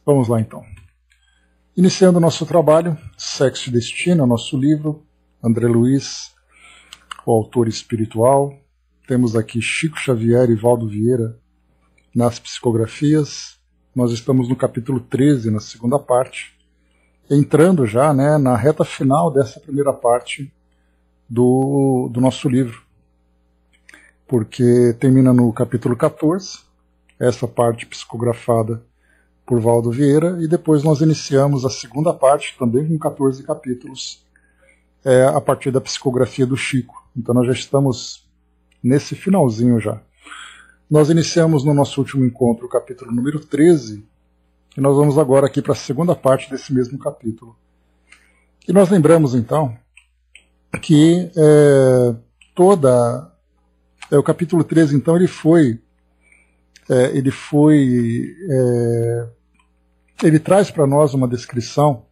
Vamos lá então. Iniciando o nosso trabalho, Sexo e Destino, nosso livro, André Luiz, o autor espiritual. Temos aqui Chico Xavier e Valdo Vieira nas psicografias. Nós estamos no capítulo 13, na segunda parte, entrando já, na reta final dessa primeira parte do nosso livro, porque termina no capítulo 14, essa parte psicografada por Valdo Vieira, e depois nós iniciamos a segunda parte, também com 14 capítulos, a partir da psicografia do Chico. Então nós já estamos nesse finalzinho já. Nós iniciamos no nosso último encontro o capítulo número 13, e nós vamos agora aqui para a segunda parte desse mesmo capítulo. E nós lembramos então que o capítulo 13 então ele traz para nós uma descrição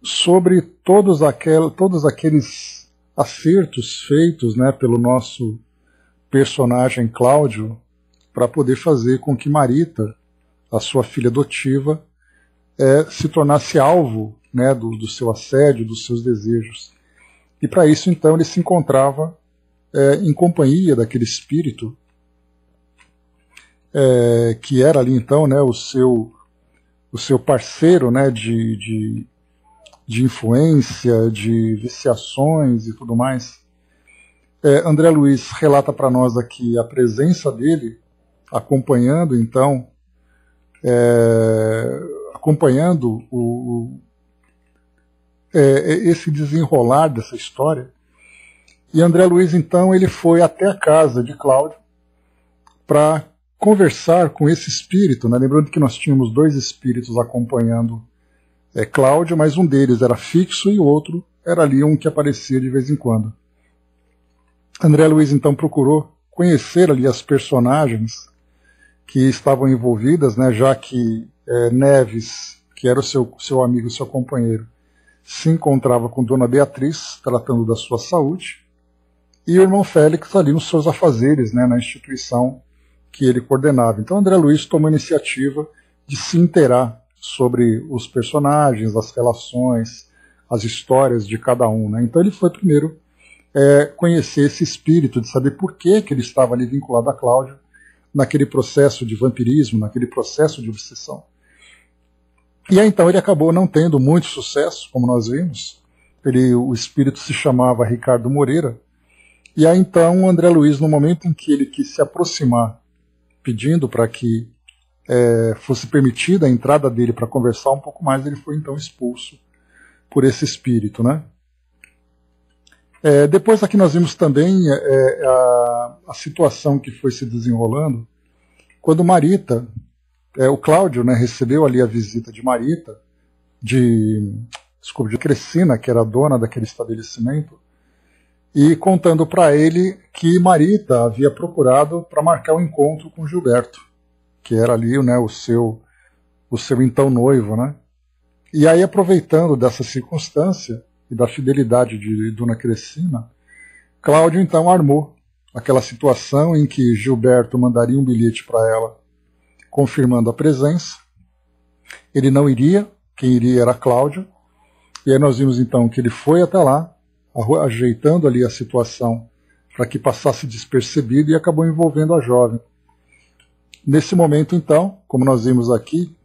sobre todos aqueles acertos feitos, pelo nosso personagem Cláudio para poder fazer com que Marita, a sua filha adotiva, se tornasse alvo do seu assédio, dos seus desejos. E para isso então ele se encontrava em companhia daquele espírito que era ali então o seu parceiro de influência, de viciações e tudo mais. André Luiz relata para nós aqui a presença dele, acompanhando então, esse desenrolar dessa história. E André Luiz então ele foi até a casa de Cláudio para conversar com esse espírito, lembrando que nós tínhamos dois espíritos acompanhando Cláudio, mas um deles era fixo e o outro era ali um que aparecia de vez em quando. André Luiz então procurou conhecer ali as personagens que estavam envolvidas, já que Neves, que era o seu amigo, seu companheiro, se encontrava com Dona Beatriz, tratando da sua saúde, e o irmão Félix ali nos seus afazeres, na instituição que ele coordenava. Então André Luiz tomou a iniciativa de se inteirar sobre os personagens, as relações, as histórias de cada um. Então ele foi primeiro conhecer esse espírito, de saber por que ele estava ali vinculado a Cláudio, naquele processo de vampirismo, naquele processo de obsessão. E aí então ele acabou não tendo muito sucesso, como nós vimos. O espírito se chamava Ricardo Moreira, e aí então André Luiz, no momento em que ele quis se aproximar, pedindo para que fosse permitida a entrada dele para conversar um pouco mais, ele foi então expulso por esse espírito. Depois aqui nós vimos também a situação que foi se desenrolando quando Marita, o Cláudio, recebeu ali a visita de Marita, de Crescina, que era a dona daquele estabelecimento, e contando para ele que Marita havia procurado para marcar um encontro com Gilberto, que era ali o seu então noivo. E aí, aproveitando dessa circunstância e da fidelidade de Dona Crescina, Cláudio então armou aquela situação em que Gilberto mandaria um bilhete para ela confirmando a presença. Ele não iria, quem iria era Cláudio, e aí nós vimos então que ele foi até lá, ajeitando ali a situação para que passasse despercebido, e acabou envolvendo a jovem. Nesse momento então, como nós vimos aqui,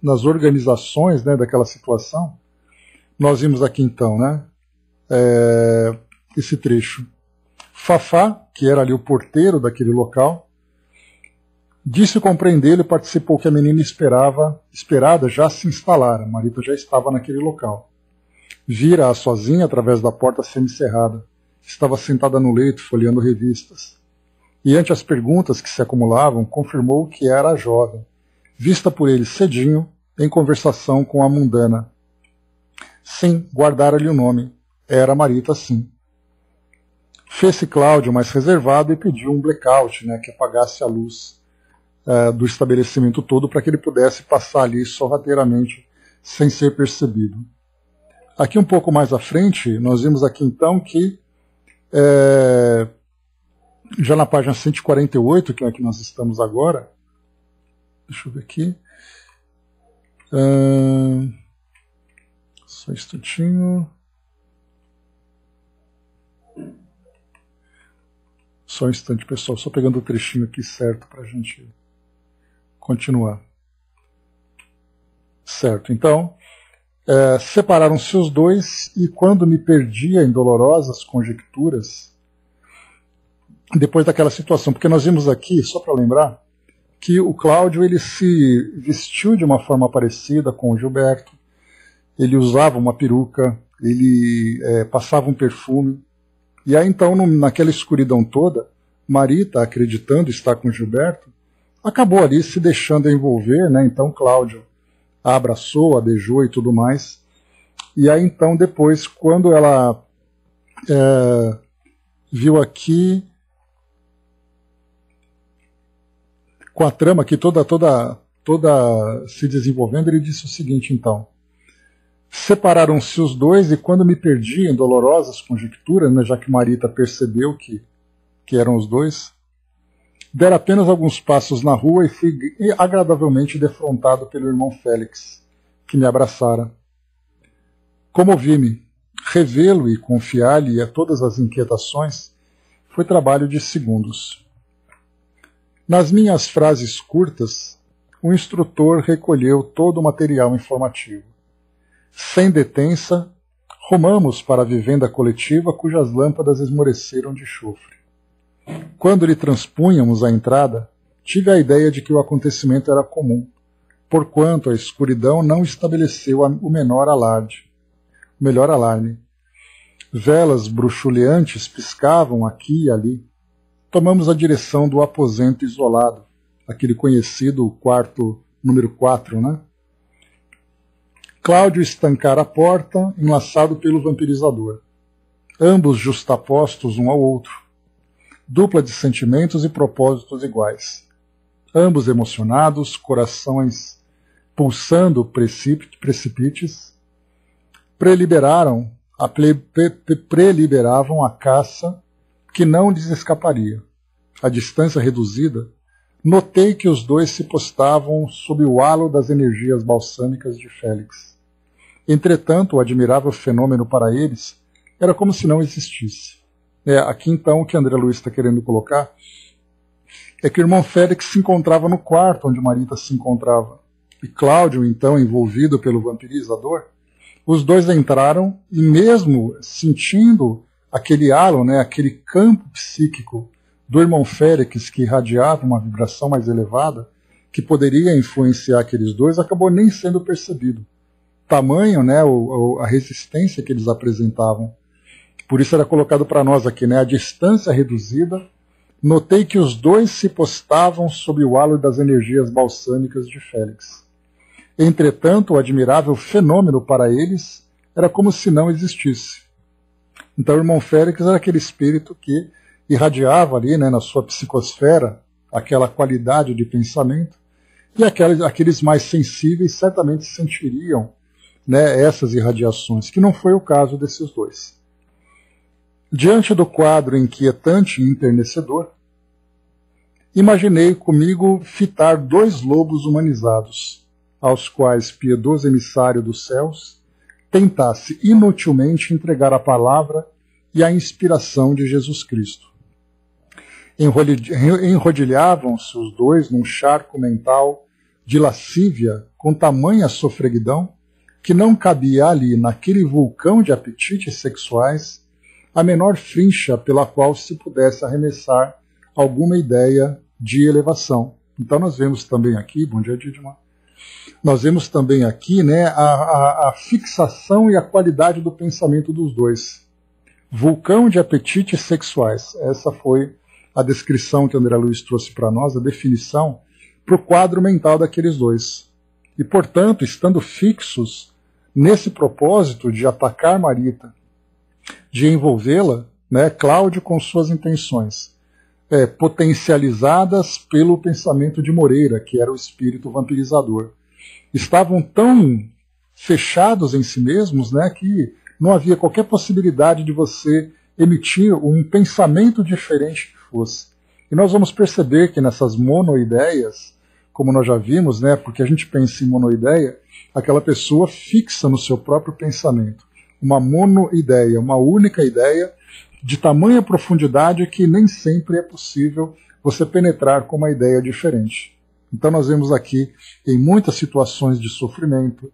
nas organizações daquela situação, nós vimos aqui então esse trecho. Fafá, que era ali o porteiro daquele local, disse compreendê-lo e participou que a menina esperada já se instalara. Marita já estava naquele local. Vira-a sozinha através da porta semicerrada. Estava sentada no leito, folheando revistas. E ante as perguntas que se acumulavam, confirmou que era a jovem, vista por ele cedinho, em conversação com a mundana. Sim, guardara-lhe o nome. Era Marita, sim. Fez-se Cláudio mais reservado e pediu um blackout, que apagasse a luz do estabelecimento todo, para que ele pudesse passar ali sorrateiramente, sem ser percebido. Aqui um pouco mais à frente, nós vimos aqui então que, já na página 148, que é aqui nós estamos agora, Deixa eu ver aqui. Só um instantinho. Só um instante, pessoal. Só pegando o trechinho aqui certo para a gente continuar. Certo, então, separaram-se os dois e quando me perdia em dolorosas conjecturas, depois daquela situação, porque nós vimos aqui, só para lembrar, que o Cláudio ele se vestiu de uma forma parecida com o Gilberto, ele usava uma peruca, ele passava um perfume, e aí então, naquela escuridão toda, Marita, acreditando estar com o Gilberto, acabou ali se deixando envolver, né? Então Cláudio a abraçou, a beijou e tudo mais. E aí então depois, quando ela viu aqui, com a trama aqui toda se desenvolvendo, ele disse o seguinte então: separaram-se os dois e quando me perdi em dolorosas conjecturas, né, já que Marita percebeu que eram os dois, deram apenas alguns passos na rua e fui agradavelmente defrontado pelo irmão Félix, que me abraçara. Comovi-me. Revê-lo e confiar-lhe a todas as inquietações foi trabalho de segundos. Nas minhas frases curtas, o instrutor recolheu todo o material informativo. Sem detença, rumamos para a vivenda coletiva cujas lâmpadas esmoreceram de chofre. Quando lhe transpunhamos a entrada, tive a ideia de que o acontecimento era comum, porquanto a escuridão não estabeleceu o melhor alarme. Velas bruxuleantes piscavam aqui e ali. Tomamos a direção do aposento isolado, aquele conhecido quarto número 4, né? Cláudio estancara a porta, enlaçado pelo vampirizador. Ambos justapostos um ao outro. Dupla de sentimentos e propósitos iguais. Ambos emocionados, corações pulsando precipícios, preliberavam a caça que não lhes escaparia. À distância reduzida, notei que os dois se postavam sob o halo das energias balsâmicas de Félix. Entretanto, o admirável fenômeno para eles era como se não existisse. Aqui então o que André Luiz está querendo colocar é que o irmão Félix se encontrava no quarto onde Marita se encontrava. E Cláudio, então, envolvido pelo vampirizador, os dois entraram e mesmo sentindo aquele halo, né, aquele campo psíquico do irmão Félix que irradiava uma vibração mais elevada, que poderia influenciar aqueles dois, acabou nem sendo percebido. Tamanho, né, a resistência que eles apresentavam. Por isso era colocado para nós aqui, né, a distância reduzida. Notei que os dois se postavam sob o halo das energias balsâmicas de Félix. Entretanto, o admirável fenômeno para eles era como se não existisse. Então o irmão Félix era aquele espírito que irradiava ali, né, na sua psicosfera aquela qualidade de pensamento, e aqueles mais sensíveis certamente sentiriam, né, essas irradiações, que não foi o caso desses dois. Diante do quadro inquietante e enternecedor, imaginei comigo fitar dois lobos humanizados, aos quais piedoso emissário dos céus tentasse inutilmente entregar a palavra e a inspiração de Jesus Cristo. Enrodilhavam-se os dois num charco mental de lascívia com tamanha sofreguidão que não cabia ali, naquele vulcão de apetites sexuais, a menor frincha pela qual se pudesse arremessar alguma ideia de elevação. Então nós vemos também aqui, bom dia Didma, nós vemos também aqui, né, a fixação e a qualidade do pensamento dos dois. Vulcão de apetites sexuais, essa foi a descrição que André Luiz trouxe para nós, a definição para o quadro mental daqueles dois. E, portanto, estando fixos nesse propósito de atacar Marita, de envolvê-la, né, Cláudio com suas intenções, potencializadas pelo pensamento de Moreira, que era o espírito vampirizador. Estavam tão fechados em si mesmos, né, que não havia qualquer possibilidade de você emitir um pensamento diferente que fosse. E nós vamos perceber que nessas monoideias, como nós já vimos, né, porque a gente pensa em monoideia, aquela pessoa fixa no seu próprio pensamento. Uma monoideia, uma única ideia de tamanha profundidade que nem sempre é possível você penetrar com uma ideia diferente. Então nós vemos aqui, em muitas situações de sofrimento,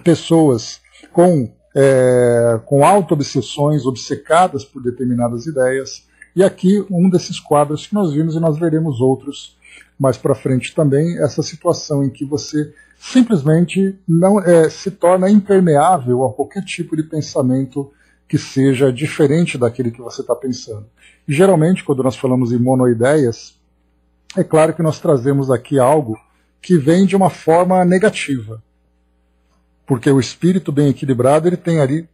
pessoas com auto-obsessões, obcecadas por determinadas ideias, e aqui um desses quadros que nós vimos, e nós veremos outros mais para frente também, essa situação em que você simplesmente não se torna impermeável a qualquer tipo de pensamento que seja diferente daquele que você está pensando. E geralmente, quando nós falamos em monoideias, é claro que nós trazemos aqui algo que vem de uma forma negativa. Porque o espírito bem equilibrado, ele tem ali,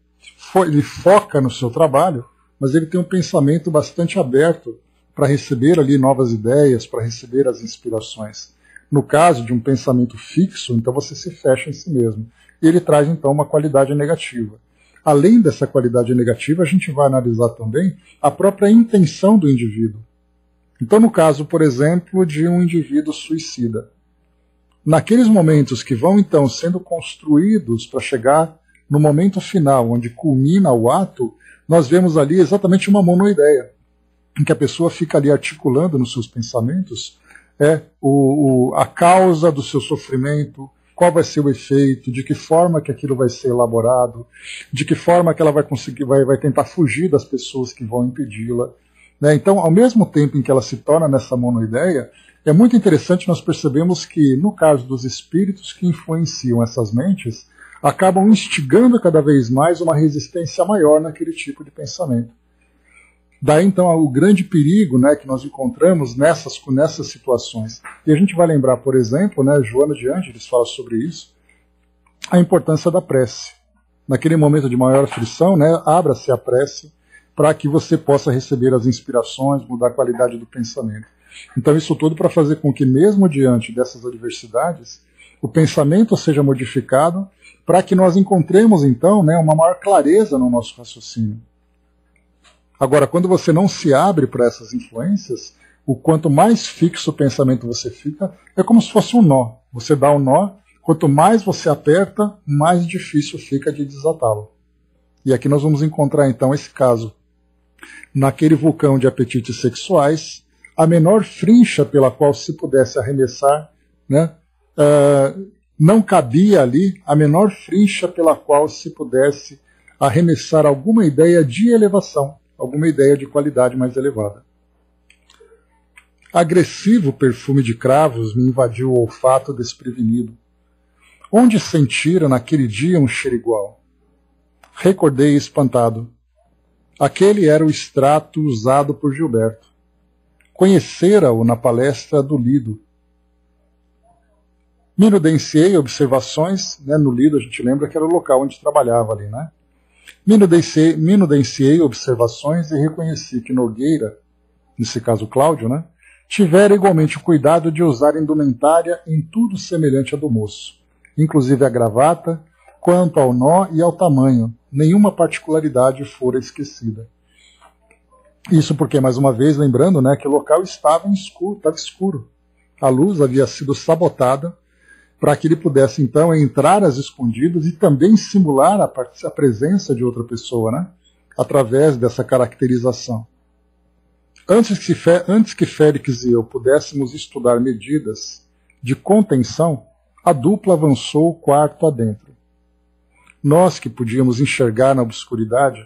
ele foca no seu trabalho, mas ele tem um pensamento bastante aberto para receber ali novas ideias, para receber as inspirações. No caso de um pensamento fixo, então você se fecha em si mesmo. E ele traz então uma qualidade negativa. Além dessa qualidade negativa, a gente vai analisar também a própria intenção do indivíduo. Então, no caso, por exemplo, de um indivíduo suicida, naqueles momentos que vão então sendo construídos para chegar no momento final, onde culmina o ato, nós vemos ali exatamente uma monoideia, em que a pessoa fica ali articulando nos seus pensamentos a causa do seu sofrimento, qual vai ser o efeito, de que forma que aquilo vai ser elaborado, de que forma que ela vai conseguir, vai tentar fugir das pessoas que vão impedi-la. Né? Então, ao mesmo tempo em que ela se torna nessa monoideia, é muito interessante nós percebemos que, no caso dos espíritos que influenciam essas mentes, acabam instigando cada vez mais uma resistência maior naquele tipo de pensamento. Daí, então, o grande perigo, né, que nós encontramos nessas situações. E a gente vai lembrar, por exemplo, né, Joana de Ângeles fala sobre isso, a importância da prece. Naquele momento de maior aflição, né, abra-se a prece para que você possa receber as inspirações, mudar a qualidade do pensamento. Então, isso tudo para fazer com que, mesmo diante dessas adversidades, o pensamento seja modificado para que nós encontremos, então, né, uma maior clareza no nosso raciocínio. Agora, quando você não se abre para essas influências, o quanto mais fixo o pensamento você fica, é como se fosse um nó. Você dá um nó, quanto mais você aperta, mais difícil fica de desatá-lo. E aqui nós vamos encontrar, então, esse caso. Naquele vulcão de apetites sexuais, a menor frincha pela qual se pudesse arremessar, né, não cabia ali a menor frincha pela qual se pudesse arremessar alguma ideia de elevação, alguma ideia de qualidade mais elevada. Agressivo perfume de cravos me invadiu o olfato desprevenido. Onde sentira naquele dia um cheiro igual? Recordei espantado. Aquele era o extrato usado por Gilberto. Conhecera-o na palestra do Lido. Minudenciei observações, né, no Lido a gente lembra que era o local onde trabalhava ali, né? Minudenciei observações e reconheci que Nogueira, nesse caso Cláudio, né, tivera igualmente o cuidado de usar indumentária em tudo semelhante à do moço, inclusive a gravata, quanto ao nó e ao tamanho, nenhuma particularidade fora esquecida. Isso porque, mais uma vez, lembrando, né, que o local estava escuro. A luz havia sido sabotada para que ele pudesse, então, entrar às escondidas e também simular a presença de outra pessoa, né, através dessa caracterização. Antes que Félix e eu pudéssemos estudar medidas de contenção, a dupla avançou o quarto adentro. Nós que podíamos enxergar na obscuridade,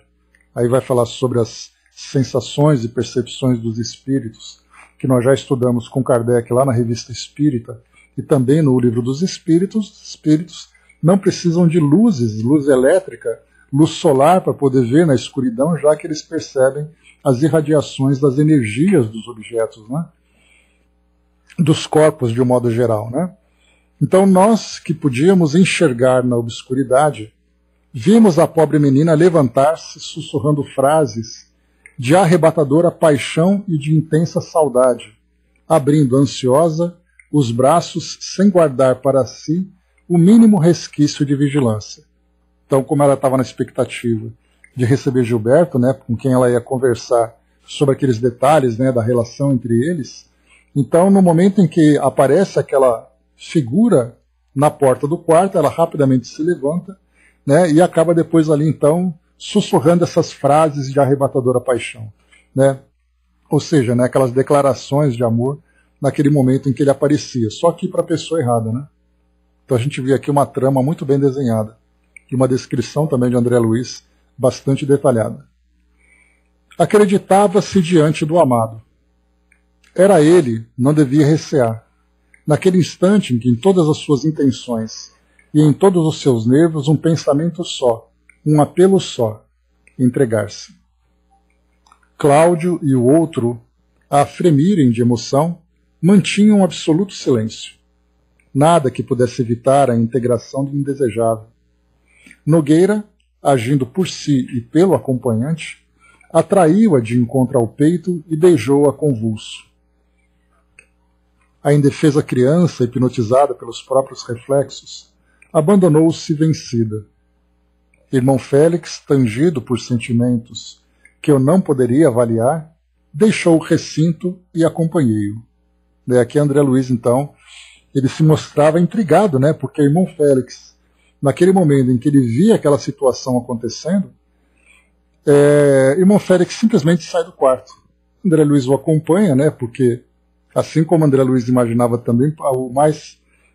aí vai falar sobre as sensações e percepções dos espíritos, que nós já estudamos com Kardec lá na Revista Espírita, e também no Livro dos Espíritos. Os espíritos não precisam de luz elétrica, luz solar para poder ver na escuridão, já que eles percebem as irradiações das energias dos objetos, né? Dos corpos de um modo geral, né? Então nós que podíamos enxergar na obscuridade, vimos a pobre menina levantar-se sussurrando frases de arrebatadora paixão e de intensa saudade, abrindo ansiosa os braços sem guardar para si o mínimo resquício de vigilância. Então, como ela estava na expectativa de receber Gilberto, né, com quem ela ia conversar sobre aqueles detalhes, né, da relação entre eles, Então, no momento em que aparece aquela figura na porta do quarto, ela rapidamente se levanta, né, e acaba depois ali, então, sussurrando essas frases de arrebatadora paixão, né? Ou seja, né, aquelas declarações de amor naquele momento em que ele aparecia, só que para a pessoa errada, né? Então a gente vê aqui uma trama muito bem desenhada e uma descrição também de André Luiz bastante detalhada. Acreditava-se diante do amado. Era ele, não devia recear. Naquele instante em que em todas as suas intenções e em todos os seus nervos um pensamento só, um apelo só, entregar-se. Cláudio e o outro, a fremirem de emoção, mantinham um absoluto silêncio. Nada que pudesse evitar a integração do indesejável. Nogueira, agindo por si e pelo acompanhante, atraiu-a de encontro ao peito e beijou-a convulso. A indefesa criança, hipnotizada pelos próprios reflexos, abandonou-se vencida. Irmão Félix, tangido por sentimentos que eu não poderia avaliar, deixou o recinto e acompanhei-o. Aqui André Luiz, então, ele se mostrava intrigado, né, porque irmão Félix, naquele momento em que ele via aquela situação acontecendo, irmão Félix simplesmente sai do quarto. André Luiz o acompanha, né, porque, assim como André Luiz imaginava também,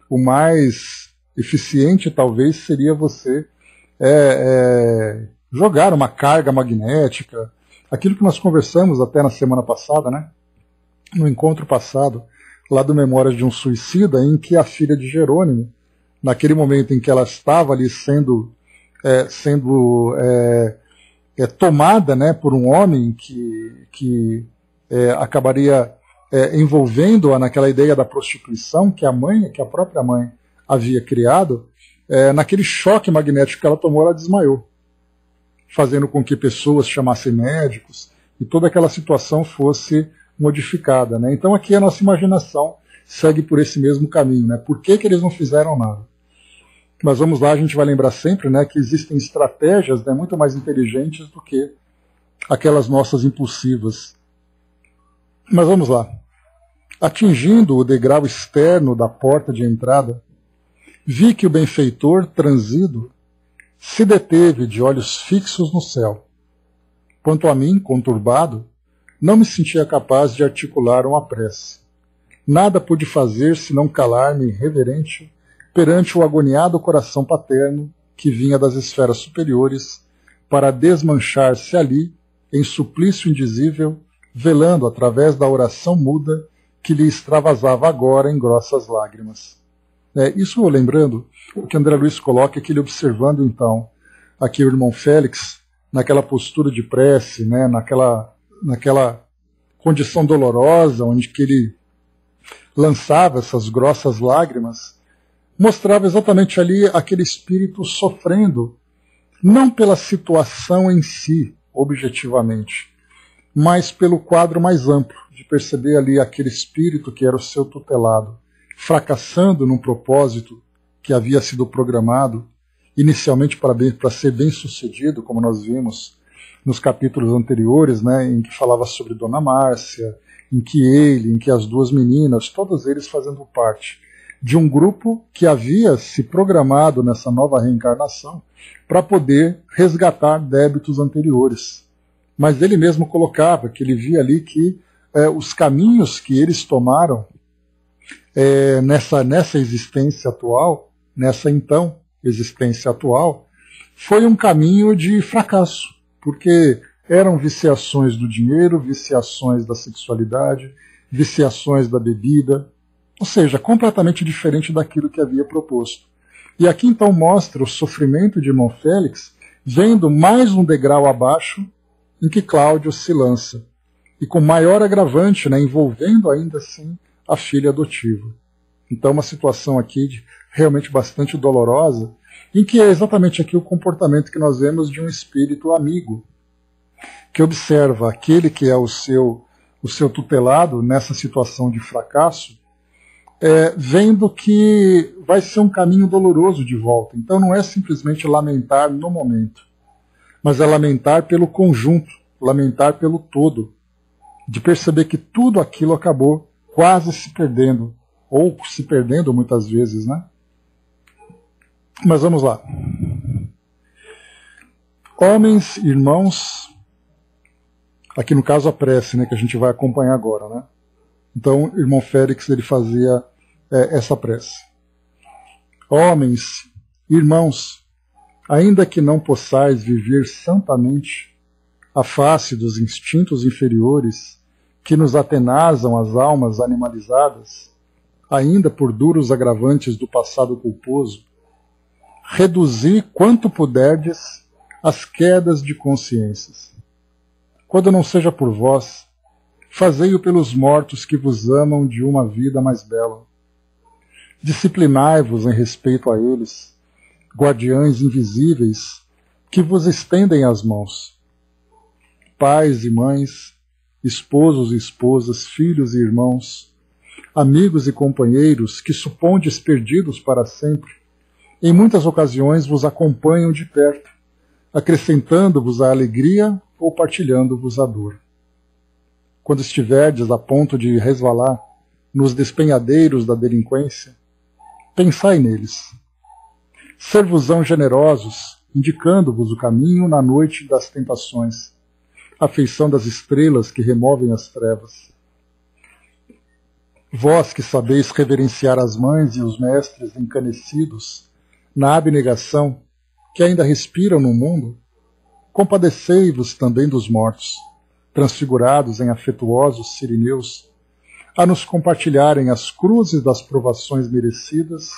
o mais eficiente talvez seria você jogar uma carga magnética, aquilo que nós conversamos até na semana passada, né? No encontro passado, lá do Memórias de um Suicida, em que a filha de Jerônimo, naquele momento em que ela estava ali sendo tomada, né, por um homem que acabaria envolvendo-a naquela ideia da prostituição que a própria mãe havia criado, naquele choque magnético que ela tomou, ela desmaiou, fazendo com que pessoas chamassem médicos e toda aquela situação fosse modificada, né? Então aqui a nossa imaginação segue por esse mesmo caminho, né? Por que eles não fizeram nada? Mas vamos lá, a gente vai lembrar sempre, né, que existem estratégias, né, muito mais inteligentes do que aquelas nossas impulsivas. Mas vamos lá. Atingindo o degrau externo da porta de entrada, vi que o benfeitor, transido, se deteve de olhos fixos no céu. Quanto a mim, conturbado, não me sentia capaz de articular uma prece. Nada pude fazer senão calar-me reverente perante o agoniado coração paterno que vinha das esferas superiores para desmanchar-se ali, em suplício indizível, velando através da oração muda que lhe extravasava agora em grossas lágrimas. Isso lembrando o que André Luiz coloca, que ele observando então aqui o irmão Félix, naquela postura de prece, né, naquela condição dolorosa, onde que ele lançava essas grossas lágrimas, mostrava exatamente ali aquele espírito sofrendo, não pela situação em si, objetivamente, mas pelo quadro mais amplo, de perceber ali aquele espírito que era o seu tutelado, fracassando num propósito que havia sido programado, inicialmente para ser bem sucedido, como nós vimos nos capítulos anteriores, né, em que falava sobre Dona Márcia, em que as duas meninas, todos eles fazendo parte de um grupo que havia se programado nessa nova reencarnação para poder resgatar débitos anteriores. Mas ele mesmo colocava que ele via ali que os caminhos que eles tomaram nessa existência atual, nessa então existência atual, foi um caminho de fracasso, porque eram viciações do dinheiro, viciações da sexualidade, viciações da bebida, ou seja, completamente diferente daquilo que havia proposto. E aqui então mostra o sofrimento de irmão Félix, vendo mais um degrau abaixo em que Cláudio se lança, e com maior agravante, né, envolvendo ainda assim a filha adotiva. Então uma situação aqui realmente bastante dolorosa, em que é exatamente aqui o comportamento que nós vemos de um espírito amigo, que observa aquele que é o seu tutelado nessa situação de fracasso, vendo que vai ser um caminho doloroso de volta. Então não é simplesmente lamentar no momento, mas é lamentar pelo conjunto, lamentar pelo todo, de perceber que tudo aquilo acabou quase se perdendo, ou se perdendo muitas vezes, né? Mas vamos lá. Homens, irmãos, aqui no caso a prece, né, que a gente vai acompanhar agora, né? Então, o irmão Félix, ele fazia essa prece. Homens, irmãos, ainda que não possais viver santamente a face dos instintos inferiores que nos atenazam as almas animalizadas, ainda por duros agravantes do passado culposo, reduzi quanto puderdes as quedas de consciências. Quando não seja por vós, fazei-o pelos mortos que vos amam de uma vida mais bela. Disciplinai-vos em respeito a eles, guardiães invisíveis que vos estendem as mãos. Pais e mães, esposos e esposas, filhos e irmãos, amigos e companheiros que supondes perdidos para sempre, em muitas ocasiões vos acompanham de perto, acrescentando-vos a alegria ou partilhando-vos a dor. Quando estiverdes a ponto de resvalar nos despenhadeiros da delinquência, pensai neles. Ser-vos-ão generosos, indicando-vos o caminho na noite das tentações, a feição das estrelas que removem as trevas. Vós que sabeis reverenciar as mães e os mestres encanecidos na abnegação que ainda respiram no mundo, compadecei-vos também dos mortos, transfigurados em afetuosos sirineus, a nos compartilharem as cruzes das provações merecidas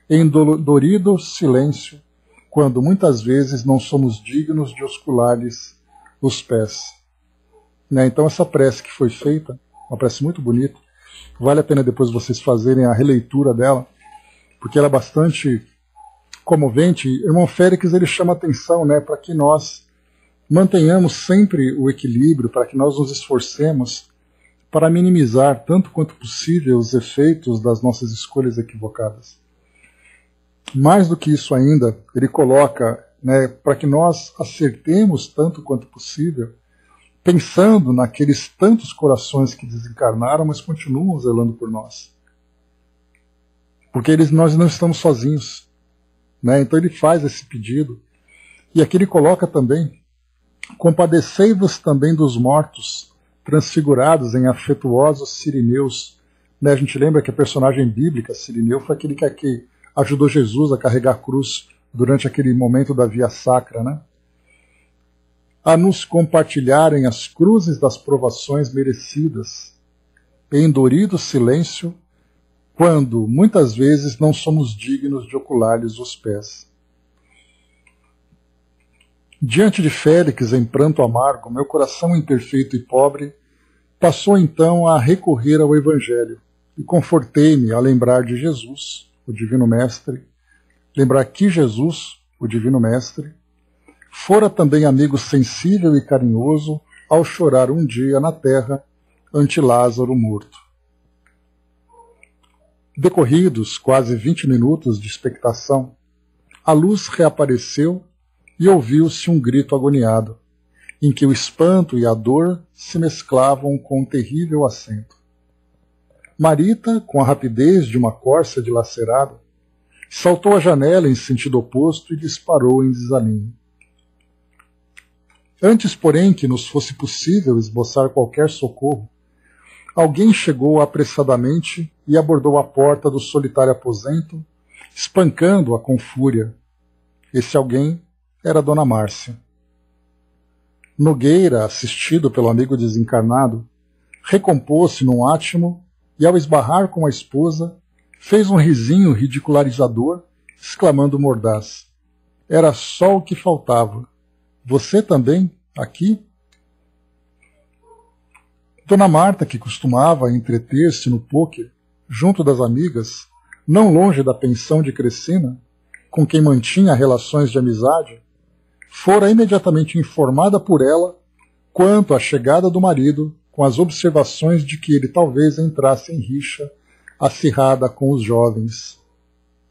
em dolorido silêncio, quando muitas vezes não somos dignos de oscular-lhes os pés. Né? Então essa prece que foi feita, uma prece muito bonita, vale a pena depois vocês fazerem a releitura dela, porque ela é bastante comovente. O irmão Félix, ele chama atenção, né, para que nós mantenhamos sempre o equilíbrio, para que nós nos esforcemos para minimizar tanto quanto possível os efeitos das nossas escolhas equivocadas. Mais do que isso ainda, ele coloca, né, para que nós acertemos tanto quanto possível, pensando naqueles tantos corações que desencarnaram, mas continuam zelando por nós. Porque nós não estamos sozinhos. Né? Então ele faz esse pedido. E aqui ele coloca também: compadecei-vos também dos mortos, transfigurados em afetuosos sirineus. Né? A gente lembra que a personagem bíblica, Sirineu, foi aquele que ajudou Jesus a carregar a cruz durante aquele momento da via sacra, né? A nos compartilharem as cruzes das provações merecidas, em dorido silêncio, quando muitas vezes não somos dignos de ocular-lhes os pés. Diante de Félix, em pranto amargo, meu coração imperfeito e pobre passou então a recorrer ao Evangelho, e confortei-me a lembrar de Jesus, o Divino Mestre, lembrar que Jesus, o Divino Mestre, fora também amigo sensível e carinhoso ao chorar um dia na terra ante Lázaro morto. Decorridos quase 20 minutos de expectação, a luz reapareceu e ouviu-se um grito agoniado, em que o espanto e a dor se mesclavam com um terrível acento. Marita, com a rapidez de uma corça dilacerada, saltou à janela em sentido oposto e disparou em desalinho. Antes, porém, que nos fosse possível esboçar qualquer socorro, alguém chegou apressadamente e abordou a porta do solitário aposento, espancando-a com fúria. Esse alguém era Dona Márcia. Nogueira, assistido pelo amigo desencarnado, recompôs-se num átimo e, ao esbarrar com a esposa, fez um risinho ridicularizador, exclamando mordaz: era só o que faltava. Você também, aqui? Dona Marta, que costumava entreter-se no pôquer, junto das amigas, não longe da pensão de Crescina, com quem mantinha relações de amizade, fora imediatamente informada por ela quanto à chegada do marido, com as observações de que ele talvez entrasse em rixa acirrada com os jovens.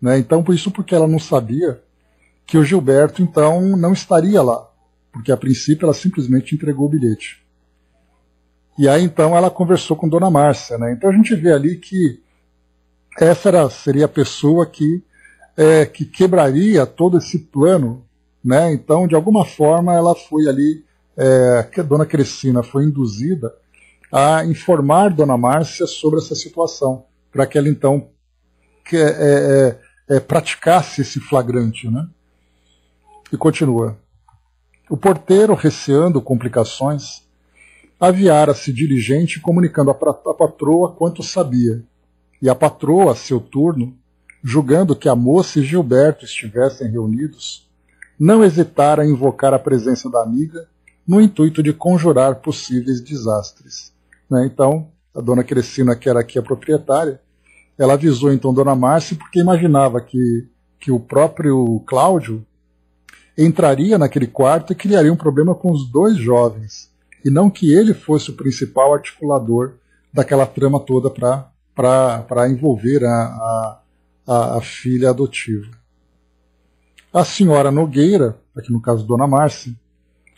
Né? Então, por isso, porque ela não sabia que o Gilberto, então, não estaria lá, porque a princípio ela simplesmente entregou o bilhete. E aí então ela conversou com Dona Márcia, né? Então a gente vê ali que essa seria a pessoa que quebraria todo esse plano, né? Então, de alguma forma, ela foi ali, que a Dona Crescina foi induzida a informar Dona Márcia sobre essa situação, para que ela então praticasse esse flagrante, né? E continua. O porteiro, receando complicações, aviara-se diligente, comunicando à patroa quanto sabia. E a patroa, a seu turno, julgando que a moça e Gilberto estivessem reunidos, não hesitara em invocar a presença da amiga no intuito de conjurar possíveis desastres. Né? Então, a Dona Crescina, que era aqui a proprietária, ela avisou então Dona Márcia porque imaginava que o próprio Cláudio entraria naquele quarto e criaria um problema com os dois jovens, e não que ele fosse o principal articulador daquela trama toda para envolver a filha adotiva. A senhora Nogueira, aqui no caso Dona Márcia,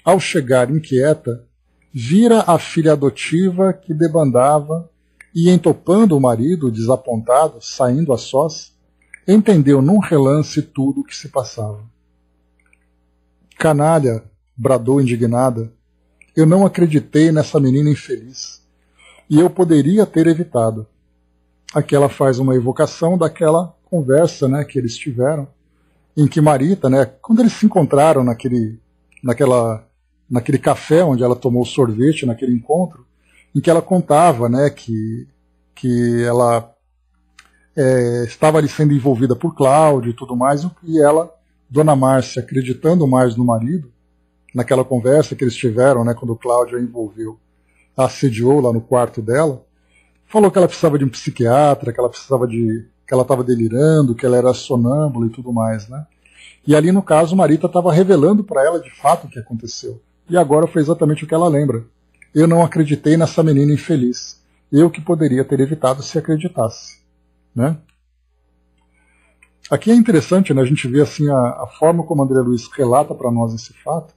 ao chegar inquieta, vira a filha adotiva que debandava e, entopando o marido desapontado, saindo a sós, entendeu num relance tudo o que se passava. Canalha, bradou indignada, eu não acreditei nessa menina infeliz, e eu poderia ter evitado. Aqui ela faz uma evocação daquela conversa, né, que eles tiveram, em que Marita, né, quando eles se encontraram naquele café onde ela tomou sorvete, naquele encontro, em que ela contava, né, que ela estava ali sendo envolvida por Cláudio e tudo mais, e ela, Dona Márcia, acreditando mais no marido, naquela conversa que eles tiveram, né, quando o Cláudio a envolveu, a assediou lá no quarto dela, falou que ela precisava de um psiquiatra, que ela estava delirando, que ela era sonâmbula e tudo mais, né? E ali, no caso, Marita estava revelando para ela de fato o que aconteceu. E agora foi exatamente o que ela lembra. Eu não acreditei nessa menina infeliz. Eu que poderia ter evitado se acreditasse, né? Aqui é interessante, né, a gente vê assim, a forma como André Luiz relata para nós esse fato.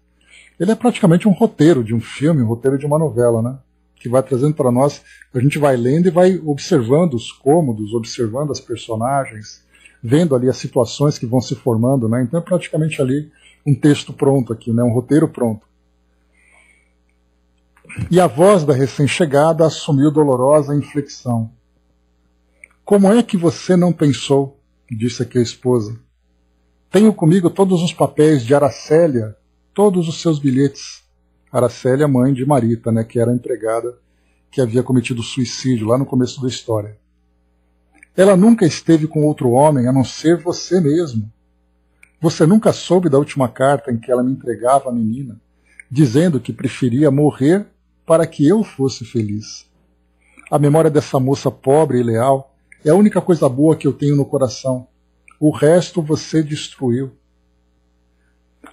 Ele é praticamente um roteiro de um filme, um roteiro de uma novela, né? Que vai trazendo para nós, a gente vai lendo e vai observando os cômodos, observando as personagens, vendo ali as situações que vão se formando, né? Então é praticamente ali um texto pronto aqui, né? Um roteiro pronto. E a voz da recém-chegada assumiu dolorosa inflexão. Como é que você não pensou? Disse aqui a esposa. Tenho comigo todos os papéis de Aracélia, todos os seus bilhetes. Aracélia, mãe de Marita, né, que era a empregada que havia cometido suicídio lá no começo da história. Ela nunca esteve com outro homem a não ser você mesmo. Você nunca soube da última carta em que ela me entregava a menina, dizendo que preferia morrer para que eu fosse feliz. A memória dessa moça pobre e leal é a única coisa boa que eu tenho no coração. O resto você destruiu.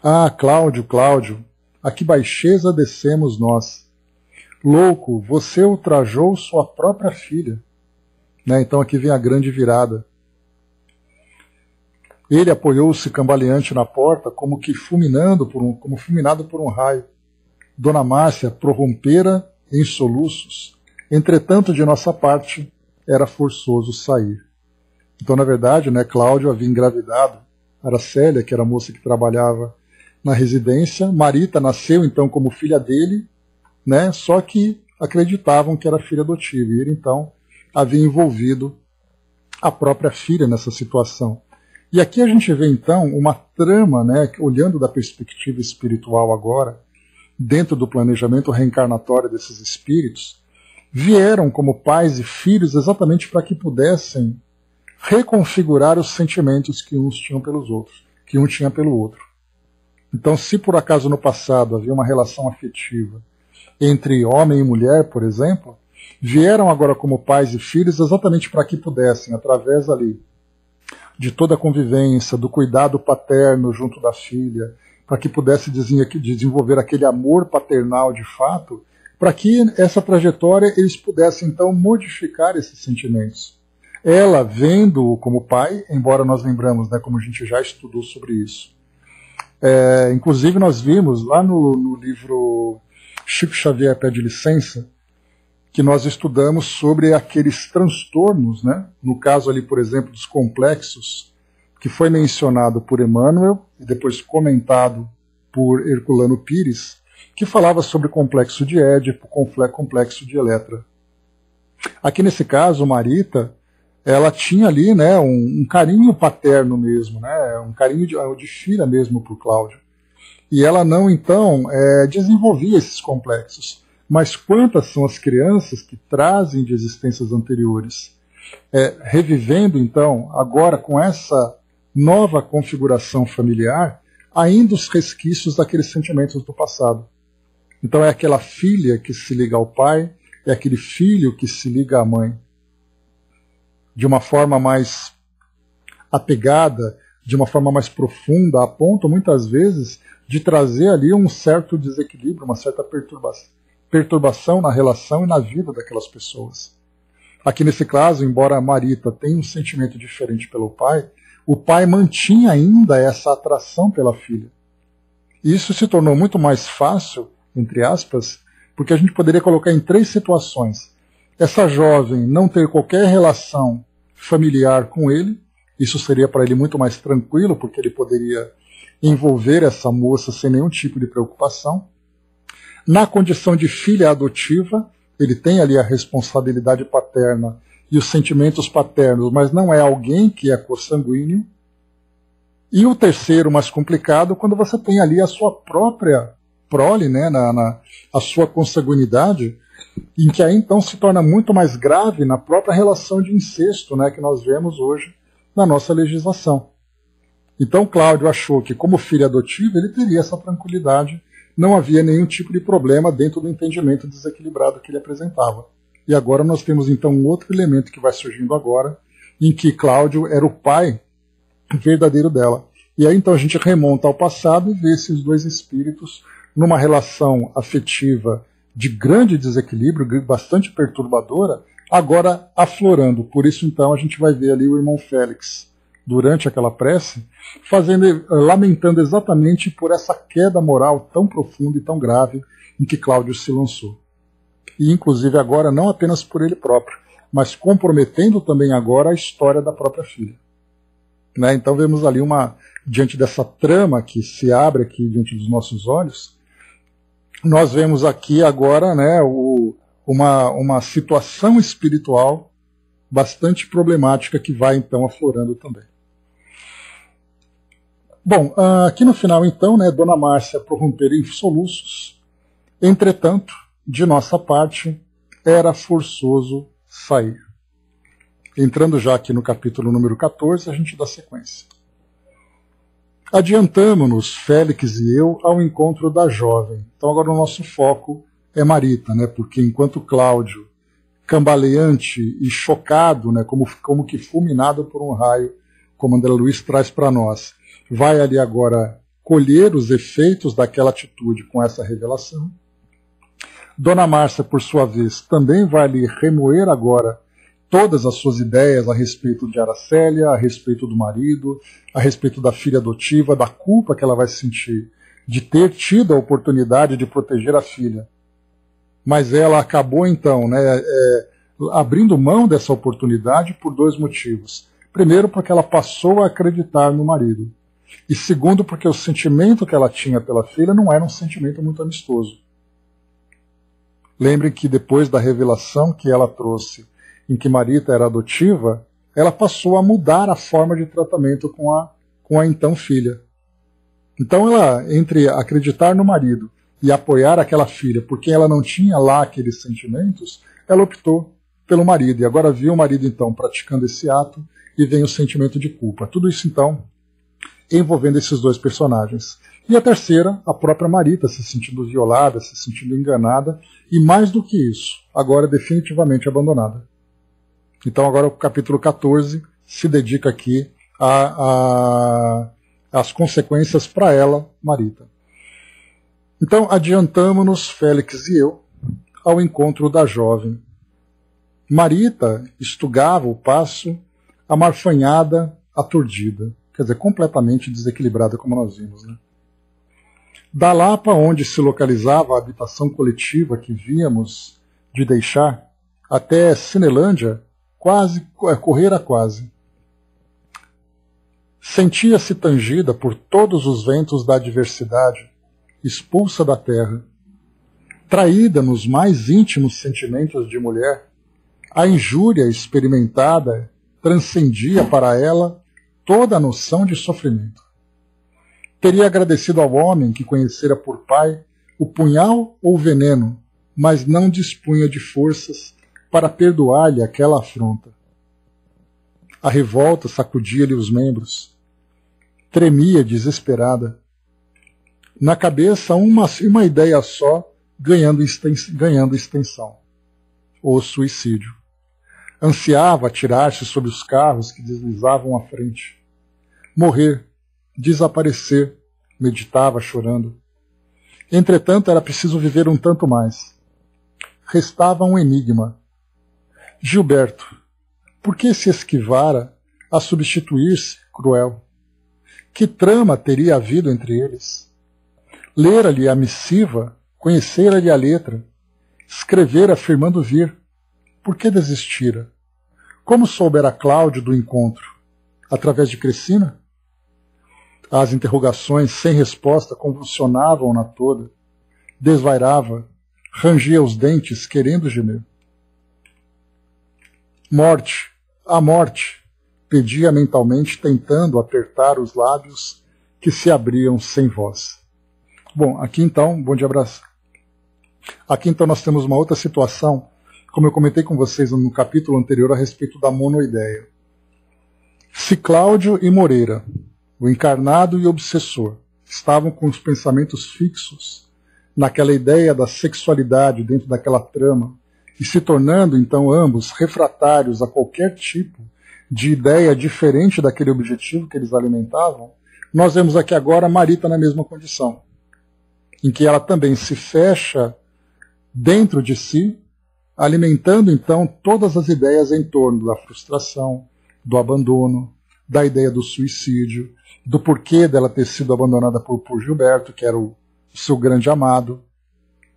Ah, Cláudio, Cláudio, a que baixeza descemos nós. Louco, você ultrajou sua própria filha. Né? Então aqui vem a grande virada. Ele apoiou-se cambaleante na porta, como fulminado por um raio. Dona Márcia prorrompera em soluços. Entretanto, de nossa parte, era forçoso sair. Então, na verdade, né, Cláudio havia engravidado Aracélia, que era a moça que trabalhava na residência. Marita nasceu, então, como filha dele, né, só que acreditavam que era filha adotiva. E ele, então, havia envolvido a própria filha nessa situação. E aqui a gente vê, então, uma trama, né, olhando da perspectiva espiritual agora, dentro do planejamento reencarnatório desses espíritos, vieram como pais e filhos exatamente para que pudessem reconfigurar os sentimentos que uns tinham pelos outros, que um tinha pelo outro. Então, se por acaso no passado havia uma relação afetiva entre homem e mulher, por exemplo, vieram agora como pais e filhos exatamente para que pudessem, através ali de toda a convivência, do cuidado paterno junto da filha, para que pudesse desenvolver aquele amor paternal de fato, para que essa trajetória eles pudessem então modificar esses sentimentos. Ela vendo-o como pai, embora nós lembramos, né, como a gente já estudou sobre isso. Inclusive nós vimos lá no livro Chico Xavier Pede Licença, que nós estudamos sobre aqueles transtornos, né? No caso ali, por exemplo, dos complexos, que foi mencionado por Emmanuel e depois comentado por Herculano Pires, que falava sobre o complexo de Édipo, complexo de Eletra. Aqui nesse caso, Marita, ela tinha ali, né, um carinho paterno mesmo, né, um carinho de filha mesmo por Cláudio. E ela não, então, desenvolvia esses complexos. Mas quantas são as crianças que trazem de existências anteriores, revivendo, então, agora com essa nova configuração familiar, ainda os resquícios daqueles sentimentos do passado. Então é aquela filha que se liga ao pai, é aquele filho que se liga à mãe, de uma forma mais apegada, de uma forma mais profunda, a ponto, muitas vezes, de trazer ali um certo desequilíbrio, uma certa perturbação na relação e na vida daquelas pessoas. Aqui nesse caso, embora a Marita tenha um sentimento diferente pelo pai, o pai mantinha ainda essa atração pela filha. E isso se tornou muito mais fácil, entre aspas, porque a gente poderia colocar em 3 situações. Essa jovem não ter qualquer relação familiar com ele, isso seria para ele muito mais tranquilo, porque ele poderia envolver essa moça sem nenhum tipo de preocupação. Na condição de filha adotiva, ele tem ali a responsabilidade paterna e os sentimentos paternos, mas não é alguém que é consanguíneo. E o terceiro, mais complicado, quando você tem ali a sua própria prole, né, a sua consanguinidade, em que aí então se torna muito mais grave na própria relação de incesto, né, que nós vemos hoje na nossa legislação. Então Cláudio achou que, como filho adotivo, ele teria essa tranquilidade, não havia nenhum tipo de problema dentro do entendimento desequilibrado que ele apresentava. E agora nós temos então um outro elemento que vai surgindo agora, em que Cláudio era o pai verdadeiro dela. E aí então a gente remonta ao passado e vê esses dois espíritos numa relação afetiva de grande desequilíbrio, bastante perturbadora, agora aflorando. Por isso então a gente vai ver ali o irmão Félix, durante aquela prece, lamentando exatamente por essa queda moral tão profunda e tão grave em que Cláudio se lançou. E inclusive agora não apenas por ele próprio, mas comprometendo também agora a história da própria filha. Né? Então vemos ali diante dessa trama que se abre aqui diante dos nossos olhos, nós vemos aqui agora, né, uma situação espiritual bastante problemática que vai então aflorando também. Bom, aqui no final então, né, Dona Márcia prorromper em soluços. Entretanto, de nossa parte, era forçoso sair. Entrando já aqui no capítulo número 14, a gente dá sequência. Adiantamo-nos, Félix e eu, ao encontro da jovem. Então agora o nosso foco é Marita, né, porque enquanto Cláudio, cambaleante e chocado, né, como que fulminado por um raio, como André Luiz traz para nós, vai ali agora colher os efeitos daquela atitude com essa revelação. Dona Márcia, por sua vez, também vai ali remoer agora todas as suas ideias a respeito de Aracélia, a respeito do marido, a respeito da filha adotiva, da culpa que ela vai sentir de ter tido a oportunidade de proteger a filha. Mas ela acabou então, né, abrindo mão dessa oportunidade por 2 motivos. Primeiro, porque ela passou a acreditar no marido. E segundo, porque o sentimento que ela tinha pela filha não era um sentimento muito amistoso. Lembrem que depois da revelação que ela trouxe, em que Marita era adotiva, ela passou a mudar a forma de tratamento com a então filha. Então ela, entre acreditar no marido e apoiar aquela filha, porque ela não tinha lá aqueles sentimentos, ela optou pelo marido. E agora viu o marido então praticando esse ato e vem o sentimento de culpa. Tudo isso então envolvendo esses 2 personagens. E a terceira, a própria Marita se sentindo violada, se sentindo enganada, e mais do que isso, agora definitivamente abandonada. Então agora o capítulo 14 se dedica aqui às consequências para ela, Marita. Então adiantamo-nos, Félix e eu, ao encontro da jovem. Marita estugava o passo, amarfanhada, aturdida. Quer dizer, completamente desequilibrada, como nós vimos. Né? Da Lapa, onde se localizava a habitação coletiva que víamos de deixar, até Cinelândia, correra quase. Sentia-se tangida por todos os ventos da adversidade, expulsa da terra. Traída nos mais íntimos sentimentos de mulher, a injúria experimentada transcendia para ela toda a noção de sofrimento. Teria agradecido ao homem que conhecera por pai o punhal ou o veneno, mas não dispunha de forças para perdoar-lhe aquela afronta. A revolta sacudia-lhe os membros. Tremia desesperada. Na cabeça uma ideia só, ganhando extensão. O suicídio. Ansiava atirar-se sobre os carros que deslizavam à frente. Morrer, desaparecer, meditava chorando. Entretanto, era preciso viver um tanto mais. Restava um enigma. Gilberto, por que se esquivara a substituir-se cruel? Que trama teria havido entre eles? Lera-lhe a missiva, conhecera-lhe a letra, escrevera afirmando vir. Por que desistira? Como soubera Cláudio do encontro? Através de Crecina? As interrogações sem resposta convulsionavam-na toda. Desvairava, rangia os dentes, querendo gemer. Morte, a morte, pedia mentalmente, tentando apertar os lábios que se abriam sem voz. Bom, aqui então, bom dia, abraço. Aqui então nós temos uma outra situação, como eu comentei com vocês no capítulo anterior a respeito da monoideia. Se Cláudio e Moreira, o encarnado e o obsessor, estavam com os pensamentos fixos naquela ideia da sexualidade dentro daquela trama, e se tornando então ambos refratários a qualquer tipo de ideia diferente daquele objetivo que eles alimentavam, nós vemos aqui agora Marita na mesma condição, em que ela também se fecha dentro de si, alimentando então todas as ideias em torno da frustração, do abandono, da ideia do suicídio, do porquê dela ter sido abandonada por Gilberto, que era o seu grande amado.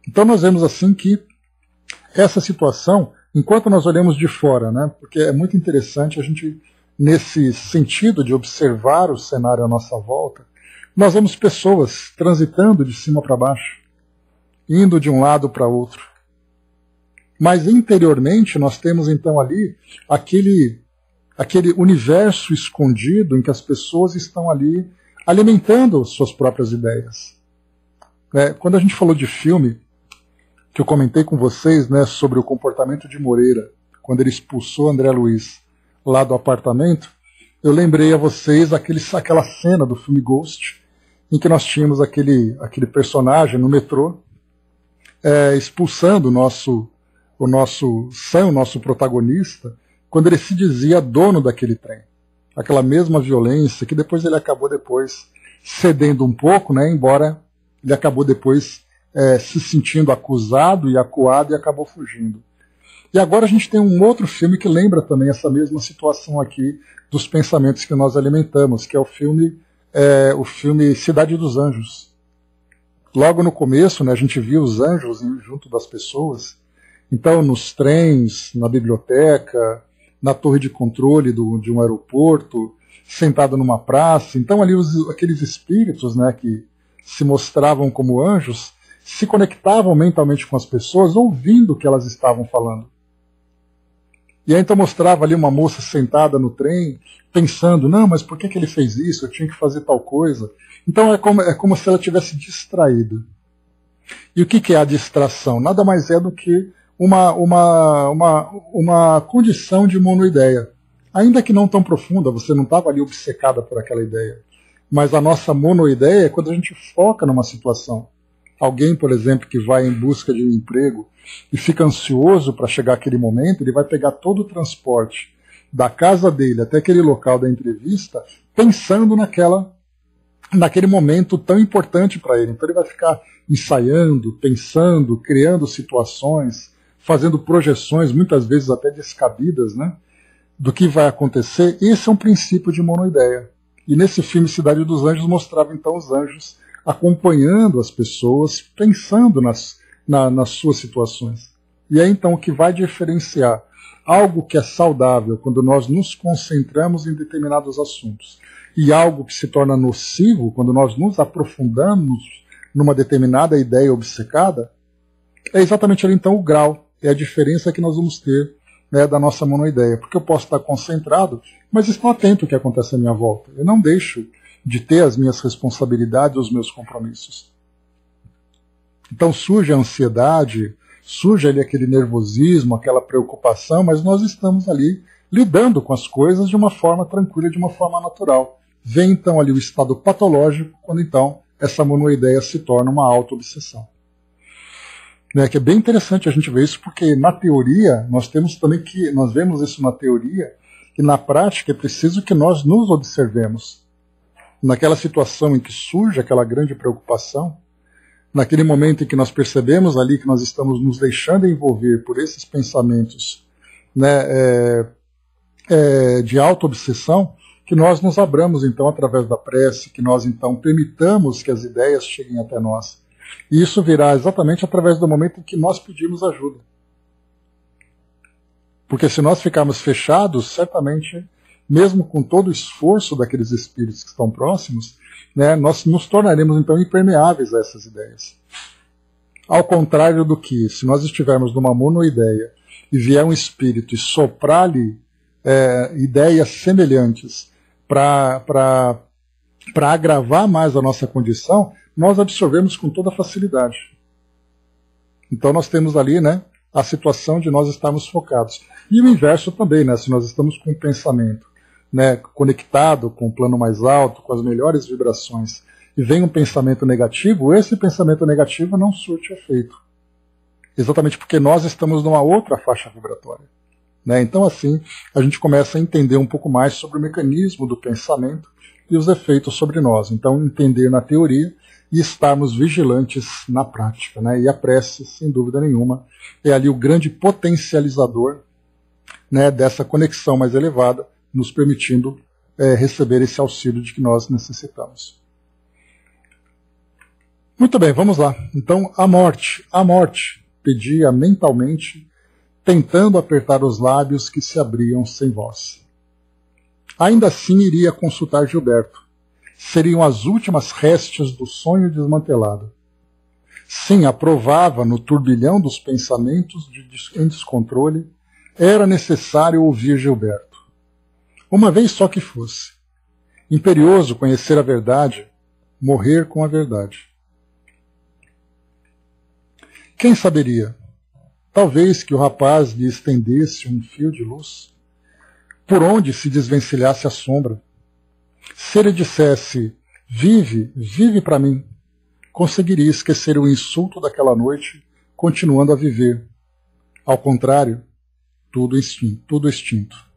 Então nós vemos assim que essa situação, enquanto nós olhamos de fora, né, porque é muito interessante a gente, nesse sentido de observar o cenário à nossa volta, nós vemos pessoas transitando de cima para baixo, indo de um lado para outro. Mas interiormente nós temos então ali aquele universo escondido em que as pessoas estão ali alimentando suas próprias ideias. Quando a gente falou de filme, que eu comentei com vocês, né, sobre o comportamento de Moreira, quando ele expulsou André Luiz lá do apartamento, eu lembrei a vocês aquela cena do filme Ghost, em que nós tínhamos aquele personagem no metrô expulsando o nosso protagonista, quando ele se dizia dono daquele trem. Aquela mesma violência que depois ele acabou cedendo um pouco, né, embora ele acabou depois se sentindo acusado e acuado e acabou fugindo. E agora a gente tem um outro filme que lembra também essa mesma situação aqui dos pensamentos que nós alimentamos, que é o filme Cidade dos Anjos. Logo no começo, né, a gente viu os anjos junto das pessoas. Então, nos trens, na biblioteca, na torre de controle de um aeroporto, sentado numa praça. Então, ali aqueles espíritos, né, que se mostravam como anjos, se conectavam mentalmente com as pessoas, ouvindo o que elas estavam falando. E aí então mostrava ali uma moça sentada no trem, pensando, não, mas por que ele fez isso? Eu tinha que fazer tal coisa. Então é como se ela tivesse distraído. E o que é a distração? Nada mais é do que uma condição de monoideia. Ainda que não tão profunda, você não estava ali obcecada por aquela ideia. Mas a nossa monoideia é quando a gente foca numa situação. Alguém, por exemplo, que vai em busca de um emprego e fica ansioso para chegar àquele momento, ele vai pegar todo o transporte da casa dele até aquele local da entrevista, pensando naquele momento tão importante para ele. Então ele vai ficar ensaiando, pensando, criando situações, fazendo projeções, muitas vezes até descabidas, né, do que vai acontecer. Esse é um princípio de monoideia. E nesse filme Cidade dos Anjos mostrava então os anjos acompanhando as pessoas, pensando nas suas situações. E é então o que vai diferenciar algo que é saudável quando nós nos concentramos em determinados assuntos e algo que se torna nocivo quando nós nos aprofundamos numa determinada ideia obcecada, é exatamente ali então o grau, é a diferença que nós vamos ter, né, da nossa monoideia. Porque eu posso estar concentrado, mas estou atento ao que acontece à minha volta. Eu não deixo de ter as minhas responsabilidades, os meus compromissos. Então surge a ansiedade, surge ali aquele nervosismo, aquela preocupação, mas nós estamos ali lidando com as coisas de uma forma tranquila, de uma forma natural. Vem então ali o estado patológico, quando então essa monoideia se torna uma auto-obsessão. Né, que é bem interessante a gente ver isso, porque na teoria, nós vemos isso na teoria, e na prática é preciso que nós nos observemos. Naquela situação em que surge aquela grande preocupação, naquele momento em que nós percebemos ali que nós estamos nos deixando envolver por esses pensamentos, né, de auto-obsessão, que nós nos abramos então através da prece, que nós então permitamos que as ideias cheguem até nós. E isso virá exatamente através do momento em que nós pedimos ajuda. Porque se nós ficarmos fechados, certamente, mesmo com todo o esforço daqueles espíritos que estão próximos, né, nós nos tornaremos então impermeáveis a essas ideias. Ao contrário do que, se nós estivermos numa monoideia e vier um espírito e soprar-lhe ideias semelhantes para agravar mais a nossa condição, nós absorvemos com toda facilidade. Então nós temos ali, né, a situação de nós estarmos focados. E o inverso também, né, se nós estamos com o pensamento, né, conectado com o plano mais alto, com as melhores vibrações, e vem um pensamento negativo, esse pensamento negativo não surte efeito. Exatamente porque nós estamos numa outra faixa vibratória. Né? Então assim, a gente começa a entender um pouco mais sobre o mecanismo do pensamento e os efeitos sobre nós. Então entender na teoria e estarmos vigilantes na prática. Né? E a prece, sem dúvida nenhuma, é ali o grande potencializador, né, dessa conexão mais elevada, nos permitindo receber esse auxílio de que nós necessitamos. Muito bem, vamos lá. Então, a morte, pedia mentalmente, tentando apertar os lábios que se abriam sem voz. Ainda assim iria consultar Gilberto. Seriam as últimas réstias do sonho desmantelado. Sim, aprovava no turbilhão dos pensamentos em descontrole, era necessário ouvir Gilberto. Uma vez só que fosse. Imperioso conhecer a verdade, morrer com a verdade. Quem saberia? Talvez que o rapaz lhe estendesse um fio de luz, por onde se desvencilhasse a sombra. Se ele dissesse, vive, vive para mim, conseguiria esquecer o insulto daquela noite, continuando a viver. Ao contrário, tudo extinto.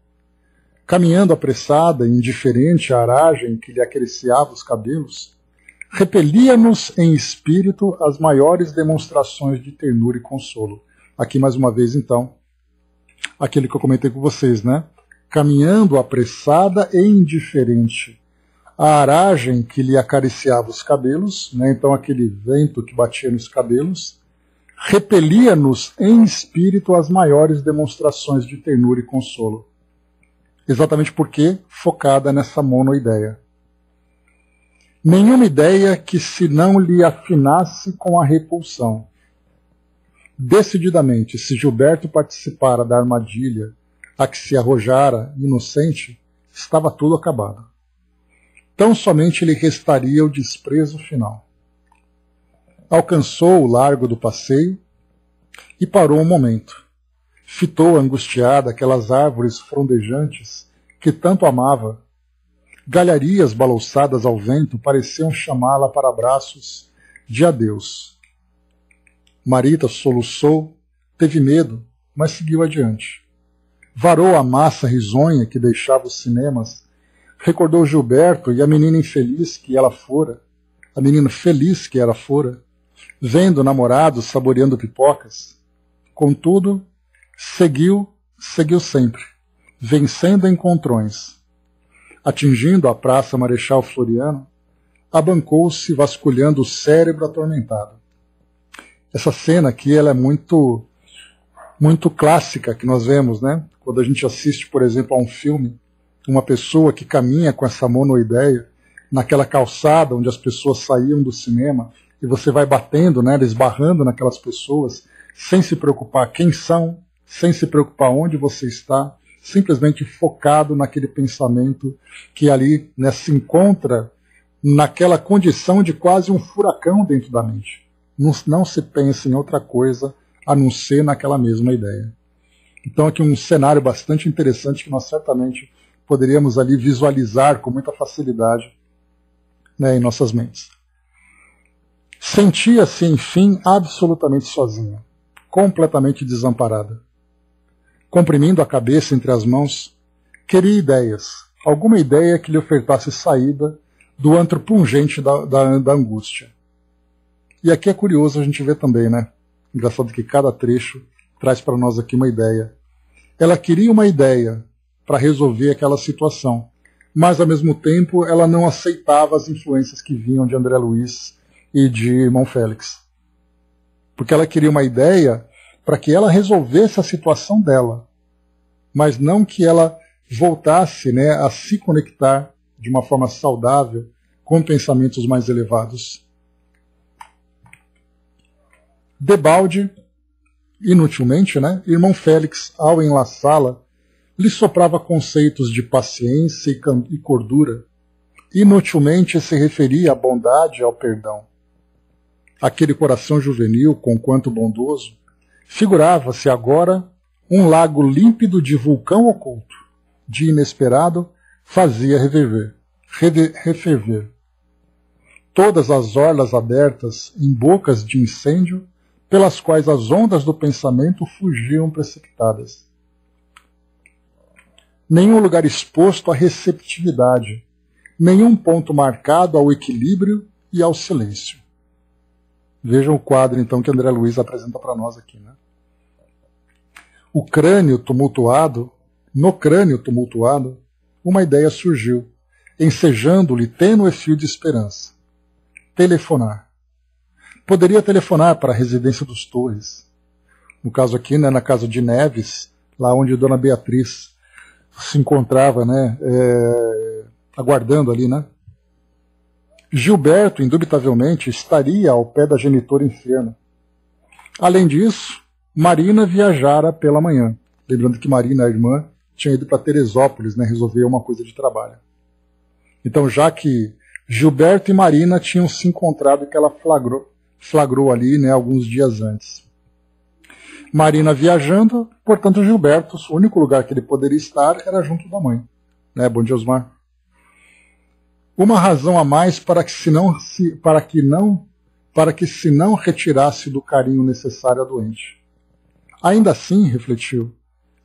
Caminhando apressada e indiferente à aragem que lhe acariciava os cabelos, repelia-nos em espírito as maiores demonstrações de ternura e consolo. Aqui mais uma vez, então, aquele que eu comentei com vocês, né? Caminhando apressada e indiferente à aragem que lhe acariciava os cabelos, né? Então aquele vento que batia nos cabelos, repelia-nos em espírito as maiores demonstrações de ternura e consolo. Exatamente porque focada nessa monoideia. Nenhuma ideia que se não lhe afinasse com a repulsão. Decididamente, se Gilberto participara da armadilha a que se arrojara inocente, estava tudo acabado. Tão somente lhe restaria o desprezo final. Alcançou o largo do passeio e parou um momento. Fitou angustiada aquelas árvores frondejantes que tanto amava. Galharias balouçadas ao vento pareciam chamá-la para abraços de adeus. Marita soluçou, teve medo, mas seguiu adiante. Varou a massa risonha que deixava os cinemas, recordou Gilberto e a menina infeliz que ela fora, a menina feliz que ela fora, vendo namorados saboreando pipocas. Contudo, seguiu sempre, vencendo encontrões. Atingindo a Praça Marechal Floriano, abancou-se vasculhando o cérebro atormentado. Essa cena aqui ela é muito muito clássica que nós vemos, né? Quando a gente assiste, por exemplo, a um filme, uma pessoa que caminha com essa monoideia naquela calçada onde as pessoas saíam do cinema e você vai batendo, né, esbarrando naquelas pessoas sem se preocupar quem são, sem se preocupar onde você está, simplesmente focado naquele pensamento que ali, né, se encontra naquela condição de quase um furacão dentro da mente. Não se pensa em outra coisa a não ser naquela mesma ideia. Então aqui um cenário bastante interessante que nós certamente poderíamos ali visualizar com muita facilidade, né, em nossas mentes. Sentia-se, enfim, absolutamente sozinha, completamente desamparada. Comprimindo a cabeça entre as mãos, queria ideias, alguma ideia que lhe ofertasse saída do antro pungente da angústia. E aqui é curioso a gente ver também, né? Engraçado que cada trecho traz para nós aqui uma ideia. Ela queria uma ideia para resolver aquela situação, mas ao mesmo tempo ela não aceitava as influências que vinham de André Luiz e de Irmão Félix. Porque ela queria uma ideia para que ela resolvesse a situação dela, mas não que ela voltasse, né, a se conectar de uma forma saudável com pensamentos mais elevados. Debalde, inutilmente, né, Irmão Félix, ao enlaçá-la, lhe soprava conceitos de paciência e cordura. Inutilmente se referia à bondade e ao perdão. Aquele coração juvenil, conquanto bondoso, figurava-se agora um lago límpido de vulcão oculto, de inesperado, fazia referver. Todas as orlas abertas em bocas de incêndio, pelas quais as ondas do pensamento fugiam precipitadas. Nenhum lugar exposto à receptividade, nenhum ponto marcado ao equilíbrio e ao silêncio. Vejam o quadro, então, que André Luiz apresenta para nós aqui, né? No crânio tumultuado, uma ideia surgiu, ensejando-lhe tênue fio de esperança. Telefonar. Poderia telefonar para a residência dos Torres. No caso aqui, né, na casa de Neves, lá onde Dona Beatriz se encontrava, né, aguardando ali, né? Gilberto, indubitavelmente, estaria ao pé da genitora enferma. Além disso, Marina viajara pela manhã. Lembrando que Marina, a irmã, tinha ido para Teresópolis, né, resolver uma coisa de trabalho. Então, já que Gilberto e Marina tinham se encontrado, que ela flagrou ali, né, alguns dias antes. Marina viajando, portanto Gilberto, o único lugar que ele poderia estar era junto da mãe. Né? Bom dia, Osmar. Uma razão a mais para que se não retirasse do carinho necessário à doente. Ainda assim, refletiu,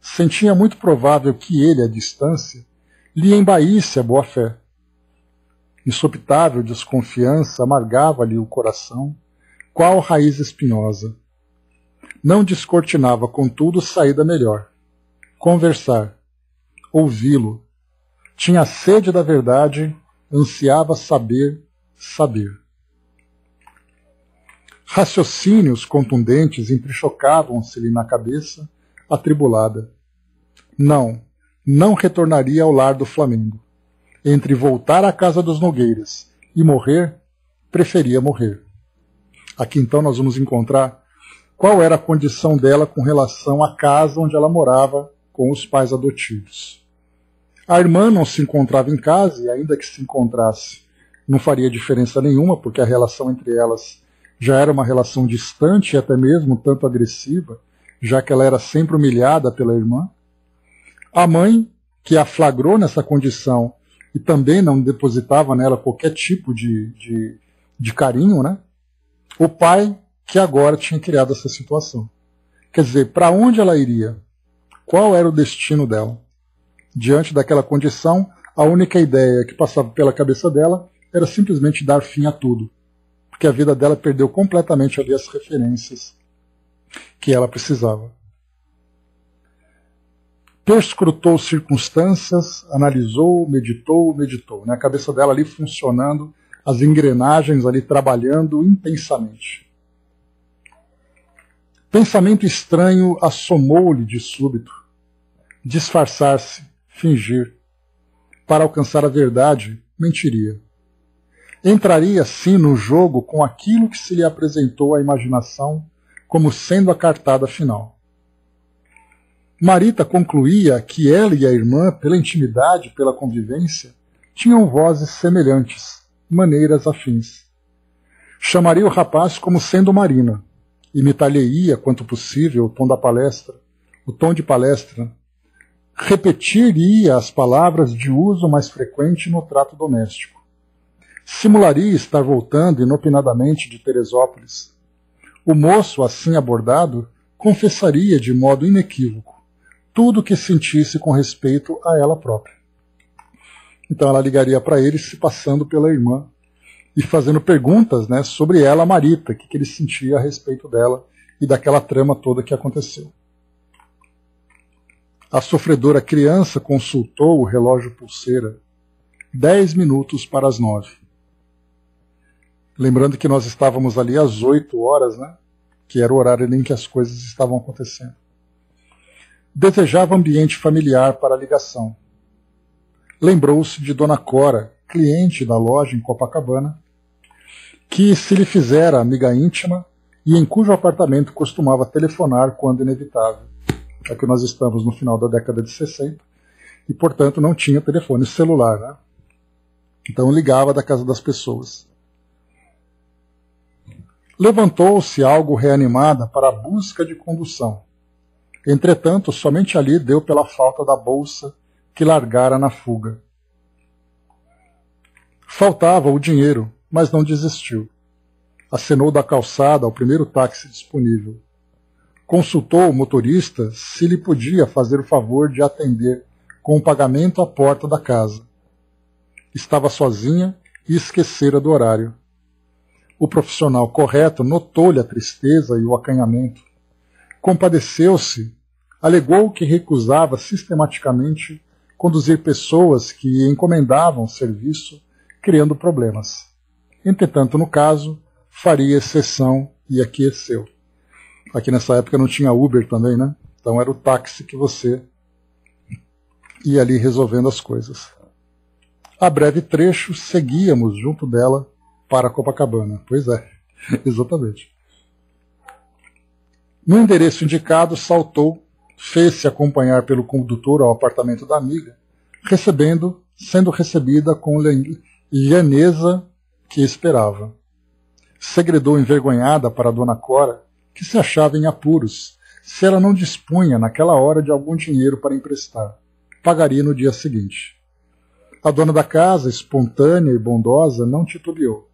sentia muito provável que ele, à distância, lhe embaísse a boa-fé. Insopitável desconfiança amargava-lhe o coração, qual raiz espinhosa. Não descortinava, contudo, saída melhor. Conversar. Ouvi-lo. Tinha sede da verdade, ansiava saber. Raciocínios contundentes entrechocavam-se-lhe na cabeça, atribulada. Não retornaria ao lar do Flamengo. Entre voltar à casa dos Nogueiras e morrer, preferia morrer. Aqui então nós vamos encontrar qual era a condição dela com relação à casa onde ela morava com os pais adotivos. A irmã não se encontrava em casa e, ainda que se encontrasse, não faria diferença nenhuma, porque a relação entre elas já era uma relação distante e até mesmo tanto agressiva, já que ela era sempre humilhada pela irmã. A mãe, que a flagrou nessa condição e também não depositava nela qualquer tipo de carinho, né? O pai, que agora tinha criado essa situação. Quer dizer, para onde ela iria? Qual era o destino dela? Diante daquela condição, a única ideia que passava pela cabeça dela era simplesmente dar fim a tudo, porque a vida dela perdeu completamente ali as referências que ela precisava. Perscrutou circunstâncias, analisou, meditou. Né? A cabeça dela ali funcionando, as engrenagens ali trabalhando intensamente. Pensamento estranho assomou-lhe de súbito. Disfarçar-se, fingir. Para alcançar a verdade, mentiria. Entraria, sim, no jogo com aquilo que se lhe apresentou à imaginação como sendo a cartada final. Marita concluía que ela e a irmã, pela intimidade, pela convivência, tinham vozes semelhantes, maneiras afins. Chamaria o rapaz como sendo Marina, imitar-lhe-ia, quanto possível, o tom de palestra, repetiria as palavras de uso mais frequente no trato doméstico. Simularia estar voltando inopinadamente de Teresópolis. O moço, assim abordado, confessaria de modo inequívoco tudo o que sentisse com respeito a ela própria. Então ela ligaria para ele, se passando pela irmã, e fazendo perguntas, né, sobre ela, Marita, o que ele sentia a respeito dela e daquela trama toda que aconteceu. A sofredora criança consultou o relógio pulseira 10 minutos para as 9. Lembrando que nós estávamos ali às 8 horas, né, que era o horário em que as coisas estavam acontecendo. Desejava ambiente familiar para a ligação. Lembrou-se de Dona Cora, cliente da loja em Copacabana, que se lhe fizera amiga íntima e em cujo apartamento costumava telefonar quando inevitável. Já que nós estamos no final da década de 60 e, portanto, não tinha telefone celular, né? Então ligava da casa das pessoas. Levantou-se algo reanimada para a busca de condução. Entretanto, somente ali deu pela falta da bolsa que largara na fuga. Faltava o dinheiro, mas não desistiu. Acenou da calçada ao primeiro táxi disponível. Consultou o motorista se lhe podia fazer o favor de atender com o pagamento à porta da casa. Estava sozinha e esquecera do horário. O profissional correto notou-lhe a tristeza e o acanhamento. Compadeceu-se, alegou que recusava sistematicamente conduzir pessoas que encomendavam serviço, criando problemas. Entretanto, no caso, faria exceção e aqueceu. Aqui nessa época não tinha Uber também, né? Então era o táxi que você ia ali resolvendo as coisas. A breve trecho, seguíamos junto dela para Copacabana. Pois é, exatamente. No endereço indicado, saltou, fez-se acompanhar pelo condutor ao apartamento da amiga, sendo recebida com lhaneza que esperava. Segredou envergonhada para Dona Cora, que se achava em apuros, se ela não dispunha naquela hora de algum dinheiro para emprestar. Pagaria no dia seguinte. A dona da casa, espontânea e bondosa, não titubeou.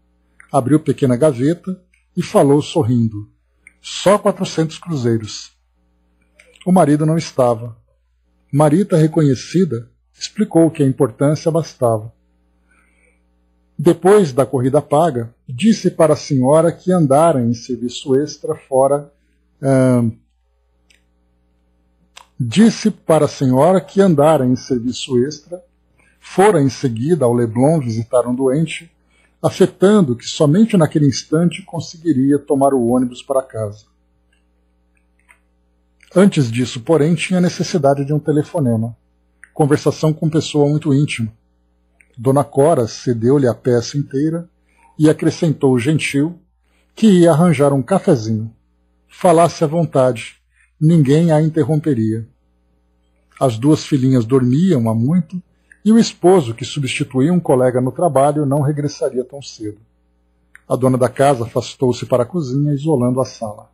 Abriu pequena gaveta e falou sorrindo. Só 400 cruzeiros. O marido não estava. Marita, reconhecida, explicou que a importância bastava. Depois da corrida paga, disse para a senhora que andara em serviço extra fora. Fora em seguida ao Leblon visitar um doente, afetando que somente naquele instante conseguiria tomar o ônibus para casa. Antes disso, porém, tinha necessidade de um telefonema. Conversação com pessoa muito íntima. Dona Cora cedeu-lhe a peça inteira e acrescentou gentil que ia arranjar um cafezinho. Falasse à vontade, ninguém a interromperia. As duas filhinhas dormiam há muito e o esposo, que substituía um colega no trabalho, não regressaria tão cedo. A dona da casa afastou-se para a cozinha, isolando a sala.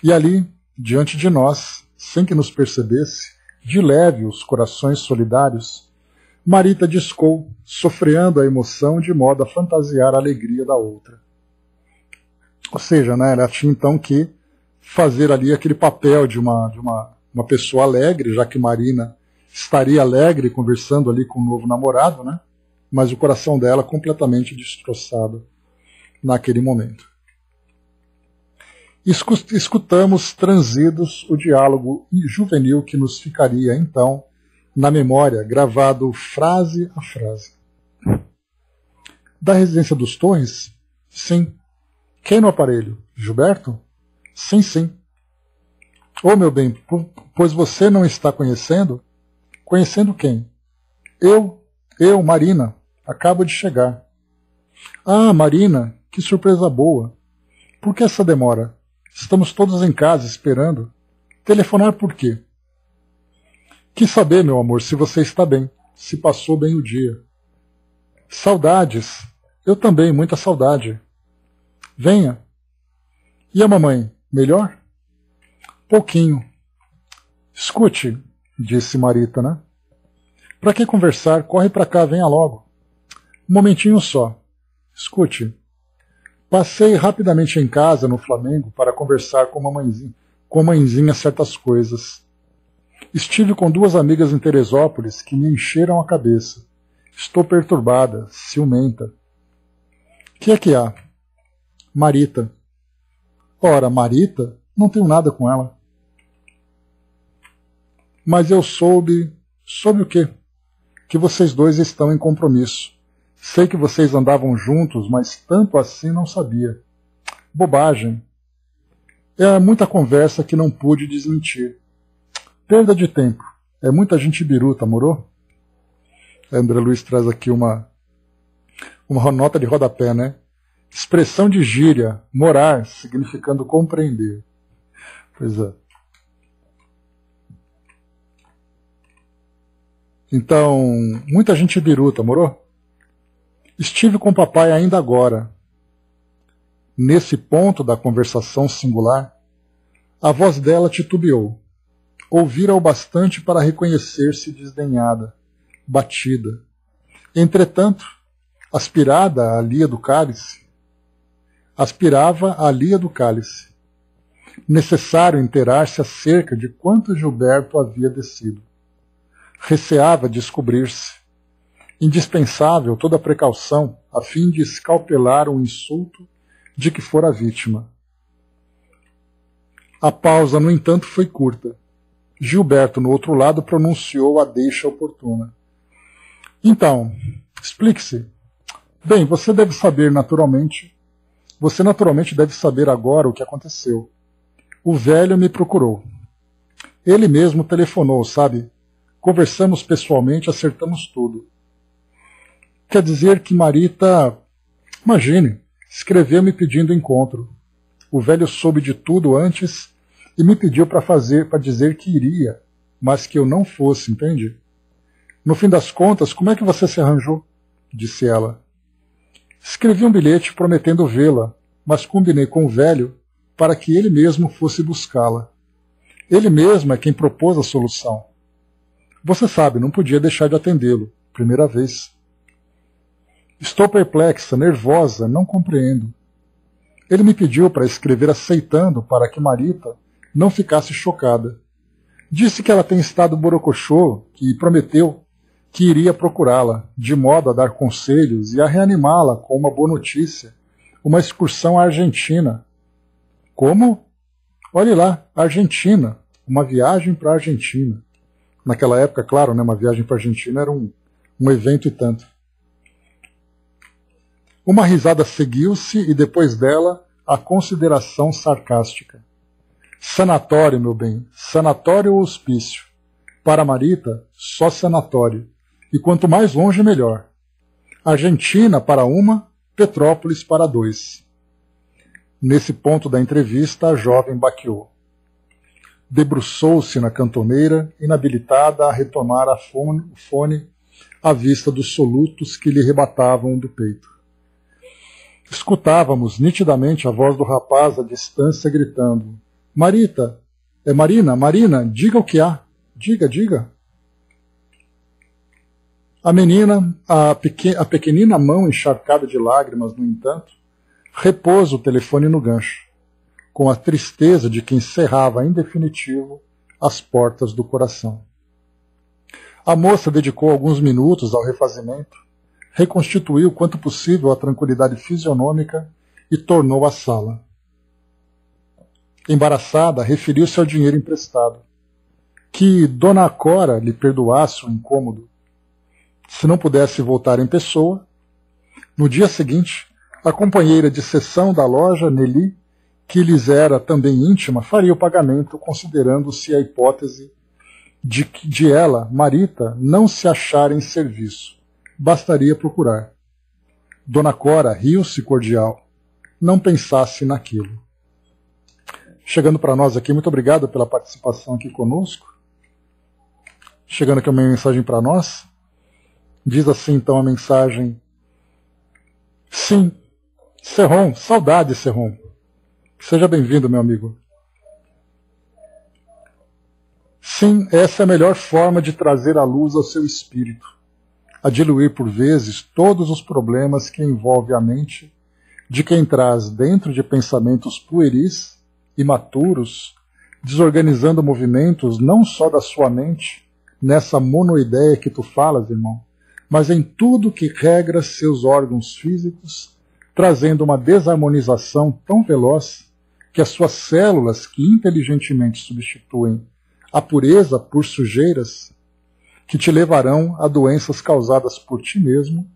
E ali, diante de nós, sem que nos percebesse, de leve os corações solidários, Marita discou, sofreando a emoção de modo a fantasiar a alegria da outra. Ou seja, né, ela tinha então que fazer ali aquele papel de uma pessoa alegre, já que Marina estaria alegre conversando ali com o novo namorado, né? Mas o coração dela completamente destroçado naquele momento. Escutamos transidos o diálogo juvenil que nos ficaria, então, na memória, gravado frase a frase. Da residência dos Torres? Sim. Quem no aparelho? Gilberto? Sim, sim. Ô, meu bem, pois você não está conhecendo? Conhecendo quem? Eu, Marina. Acabo de chegar. Ah, Marina, que surpresa boa. Por que essa demora? Estamos todos em casa esperando. Telefonar por quê? Quis saber, meu amor, se você está bem, se passou bem o dia. Saudades. Eu também, muita saudade. Venha. E a mamãe, melhor? Pouquinho. Escute, disse Marita, né? Para que conversar? Corre para cá, venha logo. Um momentinho só. Escute. Passei rapidamente em casa, no Flamengo, para conversar com a mãezinha certas coisas. Estive com 2 amigas em Teresópolis que me encheram a cabeça. Estou perturbada, ciumenta. Que é que há? Marita. Ora, Marita? Não tenho nada com ela. Mas eu soube... Soube o quê? Que vocês 2 estão em compromisso. Sei que vocês andavam juntos, mas tanto assim não sabia. Bobagem. É muita conversa que não pude desmentir. Perda de tempo. É muita gente biruta, morou? André Luiz traz aqui uma nota de rodapé, né? Expressão de gíria, morar, significando compreender. Pois é. Então, muita gente biruta, morou? Estive com o papai ainda agora. Nesse ponto da conversação singular, a voz dela titubeou. Ouvira o bastante para reconhecer-se desdenhada, batida. Entretanto, aspirava a lia do cálice. Necessário inteirar-se acerca de quanto Gilberto havia descido. Receava descobrir-se. Indispensável toda precaução a fim de escalpelar o insulto de que fora vítima. A pausa, no entanto, foi curta. Gilberto, no outro lado, pronunciou a deixa oportuna. Então, explique-se. Bem, você naturalmente deve saber agora o que aconteceu. O velho me procurou. Ele mesmo telefonou, sabe? Conversamos pessoalmente, acertamos tudo. Quer dizer que Marita, imagine, escreveu-me pedindo encontro. O velho soube de tudo antes e me pediu para dizer que iria, mas que eu não fosse, entende? No fim das contas, como é que você se arranjou? Disse ela. Escrevi um bilhete prometendo vê-la, mas combinei com o velho para que ele mesmo fosse buscá-la. Ele mesmo é quem propôs a solução. Você sabe, não podia deixar de atendê-lo. Primeira vez. Estou perplexa, nervosa, não compreendo. Ele me pediu para escrever aceitando para que Marita não ficasse chocada. Disse que ela tem estado borocochô, que prometeu que iria procurá-la, de modo a dar conselhos e a reanimá-la com uma boa notícia, uma excursão à Argentina. Como? Olhe lá, Argentina, uma viagem para a Argentina. Naquela época, claro, né, uma viagem para a Argentina era um evento e tanto. Uma risada seguiu-se e depois dela a consideração sarcástica. Sanatório, meu bem, sanatório ou hospício. Para Marita, só sanatório. E quanto mais longe, melhor. Argentina para uma, Petrópolis para 2. Nesse ponto da entrevista, a jovem baqueou. Debruçou-se na cantoneira, inabilitada a retomar o fone à vista dos solutos que lhe rebatavam do peito. Escutávamos nitidamente a voz do rapaz à distância gritando: Marita, Marina, diga o que há. Diga. A menina, a pequenina mão encharcada de lágrimas, no entanto, repôs o telefone no gancho, com a tristeza de quem cerrava em definitivo as portas do coração. A moça dedicou alguns minutos ao refazimento, reconstituiu quanto possível a tranquilidade fisionômica e tornou à sala. Embaraçada, referiu-se ao dinheiro emprestado. Que Dona Cora lhe perdoasse o incômodo. Se não pudesse voltar em pessoa, no dia seguinte, a companheira de sessão da loja, Nelly, que lhes era também íntima, faria o pagamento, considerando-se a hipótese de ela, Marita, não se achar em serviço. Bastaria procurar. Dona Cora riu-se cordial. Não pensasse naquilo. Chegando para nós aqui, muito obrigado pela participação aqui conosco. Chegando aqui uma mensagem para nós. Diz assim então a mensagem: sim, Serron, saudade, Serron. Seja bem-vindo, meu amigo. Sim, essa é a melhor forma de trazer a luz ao seu espírito, a diluir por vezes todos os problemas que envolvem a mente de quem traz dentro de pensamentos pueris, imaturos, desorganizando movimentos não só da sua mente, nessa monoideia que tu falas, irmão, mas em tudo que regra seus órgãos físicos, trazendo uma desarmonização tão veloz que as suas células, que inteligentemente substituem a pureza por sujeiras, que te levarão a doenças causadas por ti mesmo.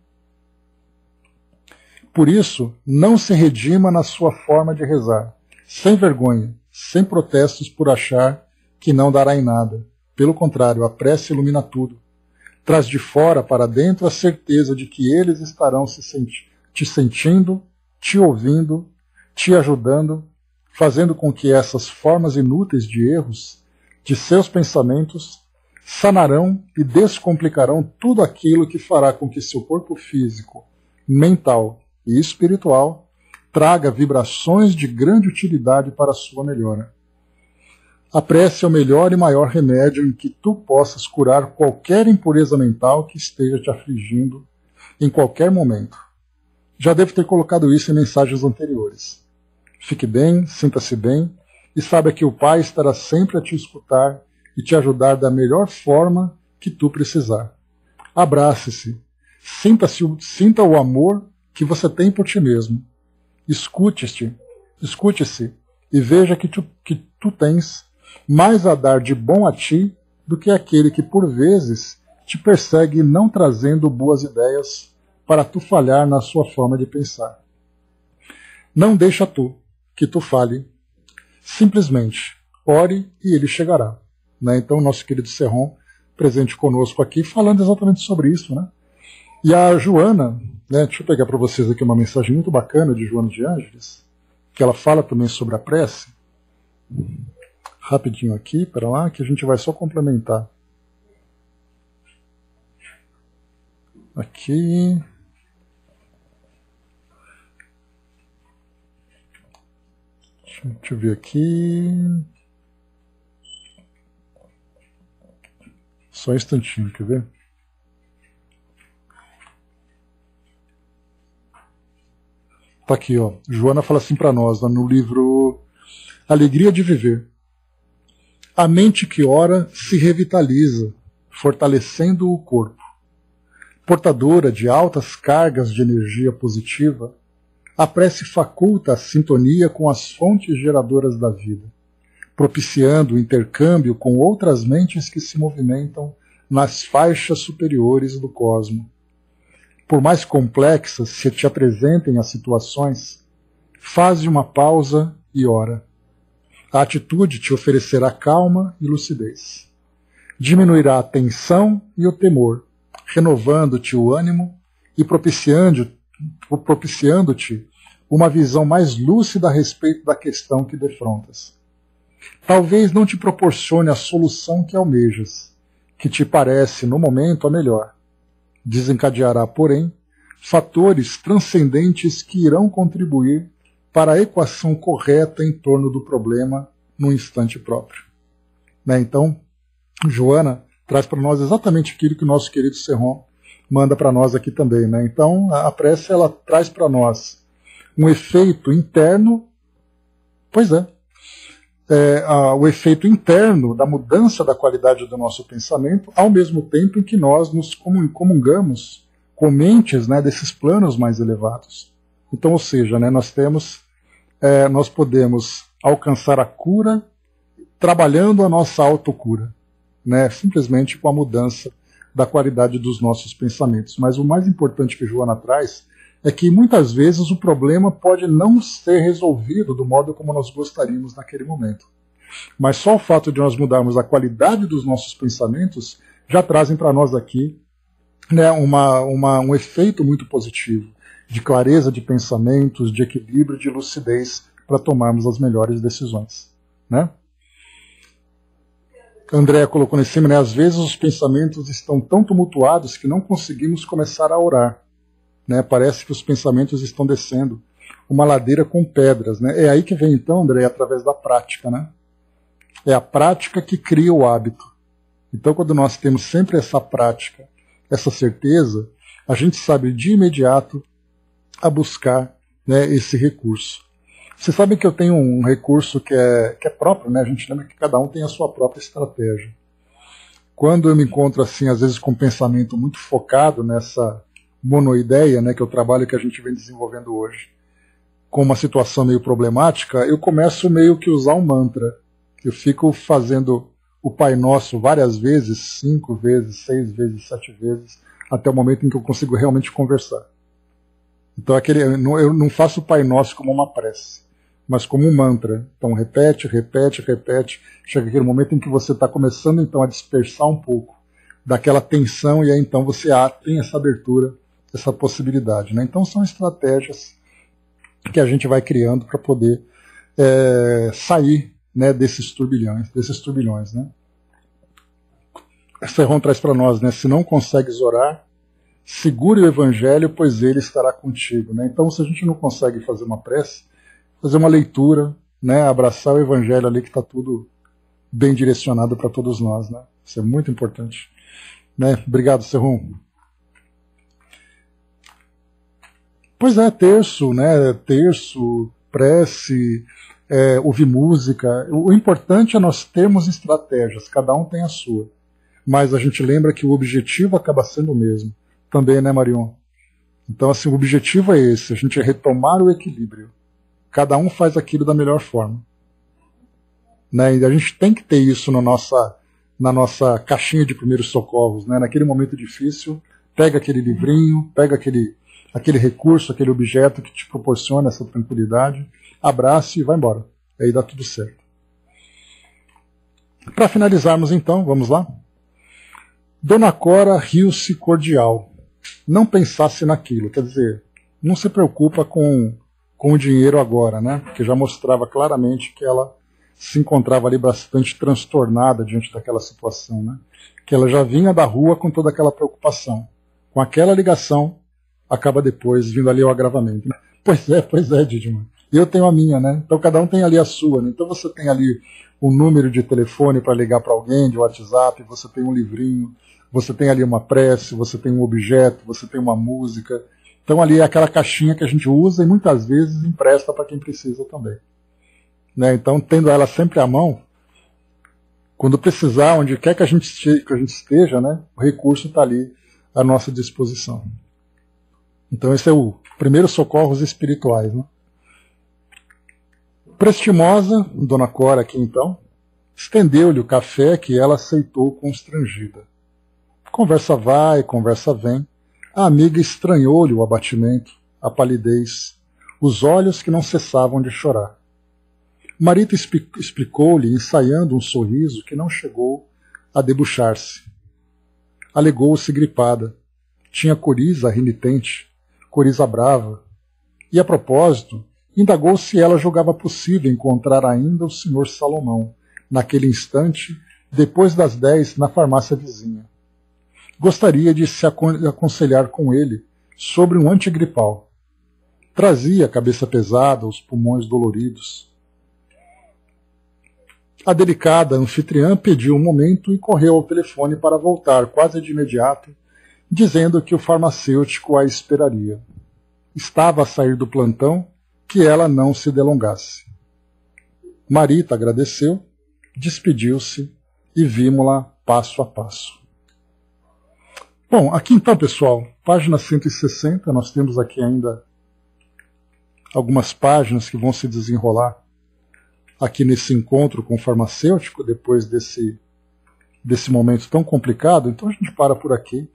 Por isso, não se redima na sua forma de rezar, sem vergonha, sem protestos por achar que não dará em nada. Pelo contrário, a prece ilumina tudo. Traz de fora para dentro a certeza de que eles estarão te sentindo, te ouvindo, te ajudando, fazendo com que essas formas inúteis de erros de seus pensamentos sanarão e descomplicarão tudo aquilo que fará com que seu corpo físico, mental e espiritual traga vibrações de grande utilidade para a sua melhora. A prece é o melhor e maior remédio em que tu possas curar qualquer impureza mental que esteja te afligindo em qualquer momento. Já devo ter colocado isso em mensagens anteriores. Fique bem, sinta-se bem, e saiba que o Pai estará sempre a te escutar e te ajudar da melhor forma que tu precisar. Abrace-se, sinta o amor que você tem por ti mesmo. Escute-se e veja que tu tens mais a dar de bom a ti do que aquele que por vezes te persegue não trazendo boas ideias para tu falhar na sua forma de pensar. Não deixa que tu fale. Simplesmente ore e ele chegará. Né? Então, nosso querido Serron, presente conosco aqui, falando exatamente sobre isso. Né? E a Joana, né, deixa eu pegar para vocês aqui uma mensagem muito bacana de Joana de Ângeles, que ela fala também sobre a prece. Rapidinho aqui, para lá, que a gente vai só complementar. Aqui. Deixa eu ver aqui. Só um instantinho, quer ver? Tá aqui, ó. Joana fala assim para nós, no livro Alegria de Viver. A mente que ora se revitaliza, fortalecendo o corpo. Portadora de altas cargas de energia positiva, a prece faculta a sintonia com as fontes geradoras da vida, propiciando o intercâmbio com outras mentes que se movimentam nas faixas superiores do cosmo. Por mais complexas se te apresentem as situações, faze uma pausa e ora. A atitude te oferecerá calma e lucidez. Diminuirá a tensão e o temor, renovando-te o ânimo e propiciando-te uma visão mais lúcida a respeito da questão que defrontas. Talvez não te proporcione a solução que almejas, que te parece no momento a melhor. Desencadeará, porém, fatores transcendentes que irão contribuir para a equação correta em torno do problema no instante próprio. Né? Então, Joana traz para nós exatamente aquilo que o nosso querido Serron manda para nós aqui também. Né? Então, a prece ela traz para nós um efeito interno, pois é, o efeito interno da mudança da qualidade do nosso pensamento, ao mesmo tempo em que nós nos comungamos com mentes, né, desses planos mais elevados. Então, ou seja, né, nós podemos alcançar a cura trabalhando a nossa autocura, né, simplesmente com a mudança da qualidade dos nossos pensamentos. Mas o mais importante que Joana traz é que muitas vezes o problema pode não ser resolvido do modo como nós gostaríamos naquele momento. Mas só o fato de nós mudarmos a qualidade dos nossos pensamentos já trazem para nós aqui, né, um efeito muito positivo, de clareza de pensamentos, de equilíbrio, de lucidez, para tomarmos as melhores decisões. Né? André colocou em cima, né, às vezes os pensamentos estão tão tumultuados que não conseguimos começar a orar. Né? Parece que os pensamentos estão descendo uma ladeira com pedras. Né? É aí que vem então, André, através da prática. Né? É a prática que cria o hábito. Então, quando nós temos sempre essa prática, essa certeza, a gente sabe de imediato a buscar, né, esse recurso. Vocês sabem que eu tenho um recurso que é próprio, né? A gente lembra que cada um tem a sua própria estratégia. Quando eu me encontro assim, às vezes com um pensamento muito focado nessa monoideia, né, que é o trabalho que a gente vem desenvolvendo hoje, com uma situação meio problemática, eu começo meio que usar um mantra. Eu fico fazendo o Pai Nosso várias vezes, 5 vezes, 6 vezes, 7 vezes, até o momento em que eu consigo realmente conversar. Então eu não faço o Pai Nosso como uma prece, mas como um mantra. Então repete, repete, repete. Chega aquele momento em que você está começando então a dispersar um pouco daquela tensão e aí então você tem essa abertura, essa possibilidade. Né? Então são estratégias que a gente vai criando para poder sair, né, desses turbilhões. Né? Ferron traz para nós, né, se não consegues orar, segure o Evangelho, pois ele estará contigo. Né? Então, se a gente não consegue fazer uma prece, fazer uma leitura, né, abraçar o Evangelho ali, que está tudo bem direcionado para todos nós. Né? Isso é muito importante. Né? Obrigado, Ferron. Pois é, terço, né? Terço, prece, ouvir música. O importante é nós termos estratégias, cada um tem a sua. Mas a gente lembra que o objetivo acaba sendo o mesmo. Também, né, Marion? Então, assim, o objetivo é esse, a gente retomar o equilíbrio. Cada um faz aquilo da melhor forma. Né? E a gente tem que ter isso na nossa caixinha de primeiros socorros. Né? Naquele momento difícil, pega aquele livrinho, pega aquele recurso, aquele objeto que te proporciona essa tranquilidade, abrace e vai embora. Aí dá tudo certo. Para finalizarmos então, vamos lá? Dona Cora riu-se cordial. Não pensasse naquilo, quer dizer, não se preocupa com o dinheiro agora, né? Porque já mostrava claramente que ela se encontrava ali bastante transtornada diante daquela situação, né? Que ela já vinha da rua com toda aquela preocupação. Com aquela ligação, acaba depois vindo ali o agravamento. Né? Pois é, Didman. Eu tenho a minha, né? Então cada um tem ali a sua, né? Então você tem ali um número de telefone para ligar para alguém, de WhatsApp, você tem um livrinho, você tem ali uma prece, você tem um objeto, você tem uma música. Então ali é aquela caixinha que a gente usa e muitas vezes empresta para quem precisa também. Né? Então, tendo ela sempre à mão, quando precisar, onde quer que a gente esteja, né, o recurso está ali à nossa disposição. Então esse é o primeiro socorros espirituais. Né? Prestimosa, Dona Cora aqui então, estendeu-lhe o café que ela aceitou constrangida. Conversa vai, conversa vem. A amiga estranhou-lhe o abatimento, a palidez, os olhos que não cessavam de chorar. Marita explicou-lhe, ensaiando um sorriso que não chegou a debuxar-se. Alegou-se gripada. Tinha coriza renitente, coriza brava. E, a propósito, indagou se ela julgava possível encontrar ainda o Sr. Salomão, naquele instante, depois das 10, na farmácia vizinha. Gostaria de se aconselhar com ele sobre um antigripal. Trazia a cabeça pesada, os pulmões doloridos. A delicada anfitriã pediu um momento e correu ao telefone para voltar quase de imediato, dizendo que o farmacêutico a esperaria. Estava a sair do plantão, que ela não se delongasse. Marita agradeceu, despediu-se e vimos-la passo a passo. Bom, aqui então, pessoal, página 160, nós temos aqui ainda algumas páginas que vão se desenrolar aqui nesse encontro com o farmacêutico, depois desse momento tão complicado. Então a gente para por aqui,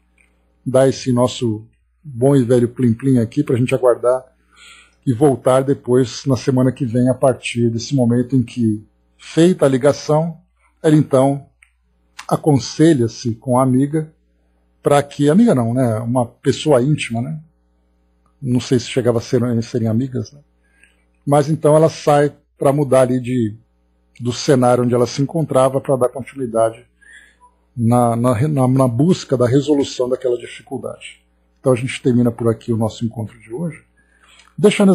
dá esse nosso bom e velho plim-plim aqui para a gente aguardar e voltar depois na semana que vem, a partir desse momento em que, feita a ligação, ela então aconselha-se com a amiga para que, amiga não, né, uma pessoa íntima, né, não sei se chegava a serem amigas, né, mas então ela sai para mudar ali do cenário onde ela se encontrava para dar continuidade na busca da resolução daquela dificuldade. Então a gente termina por aqui o nosso encontro de hoje, deixando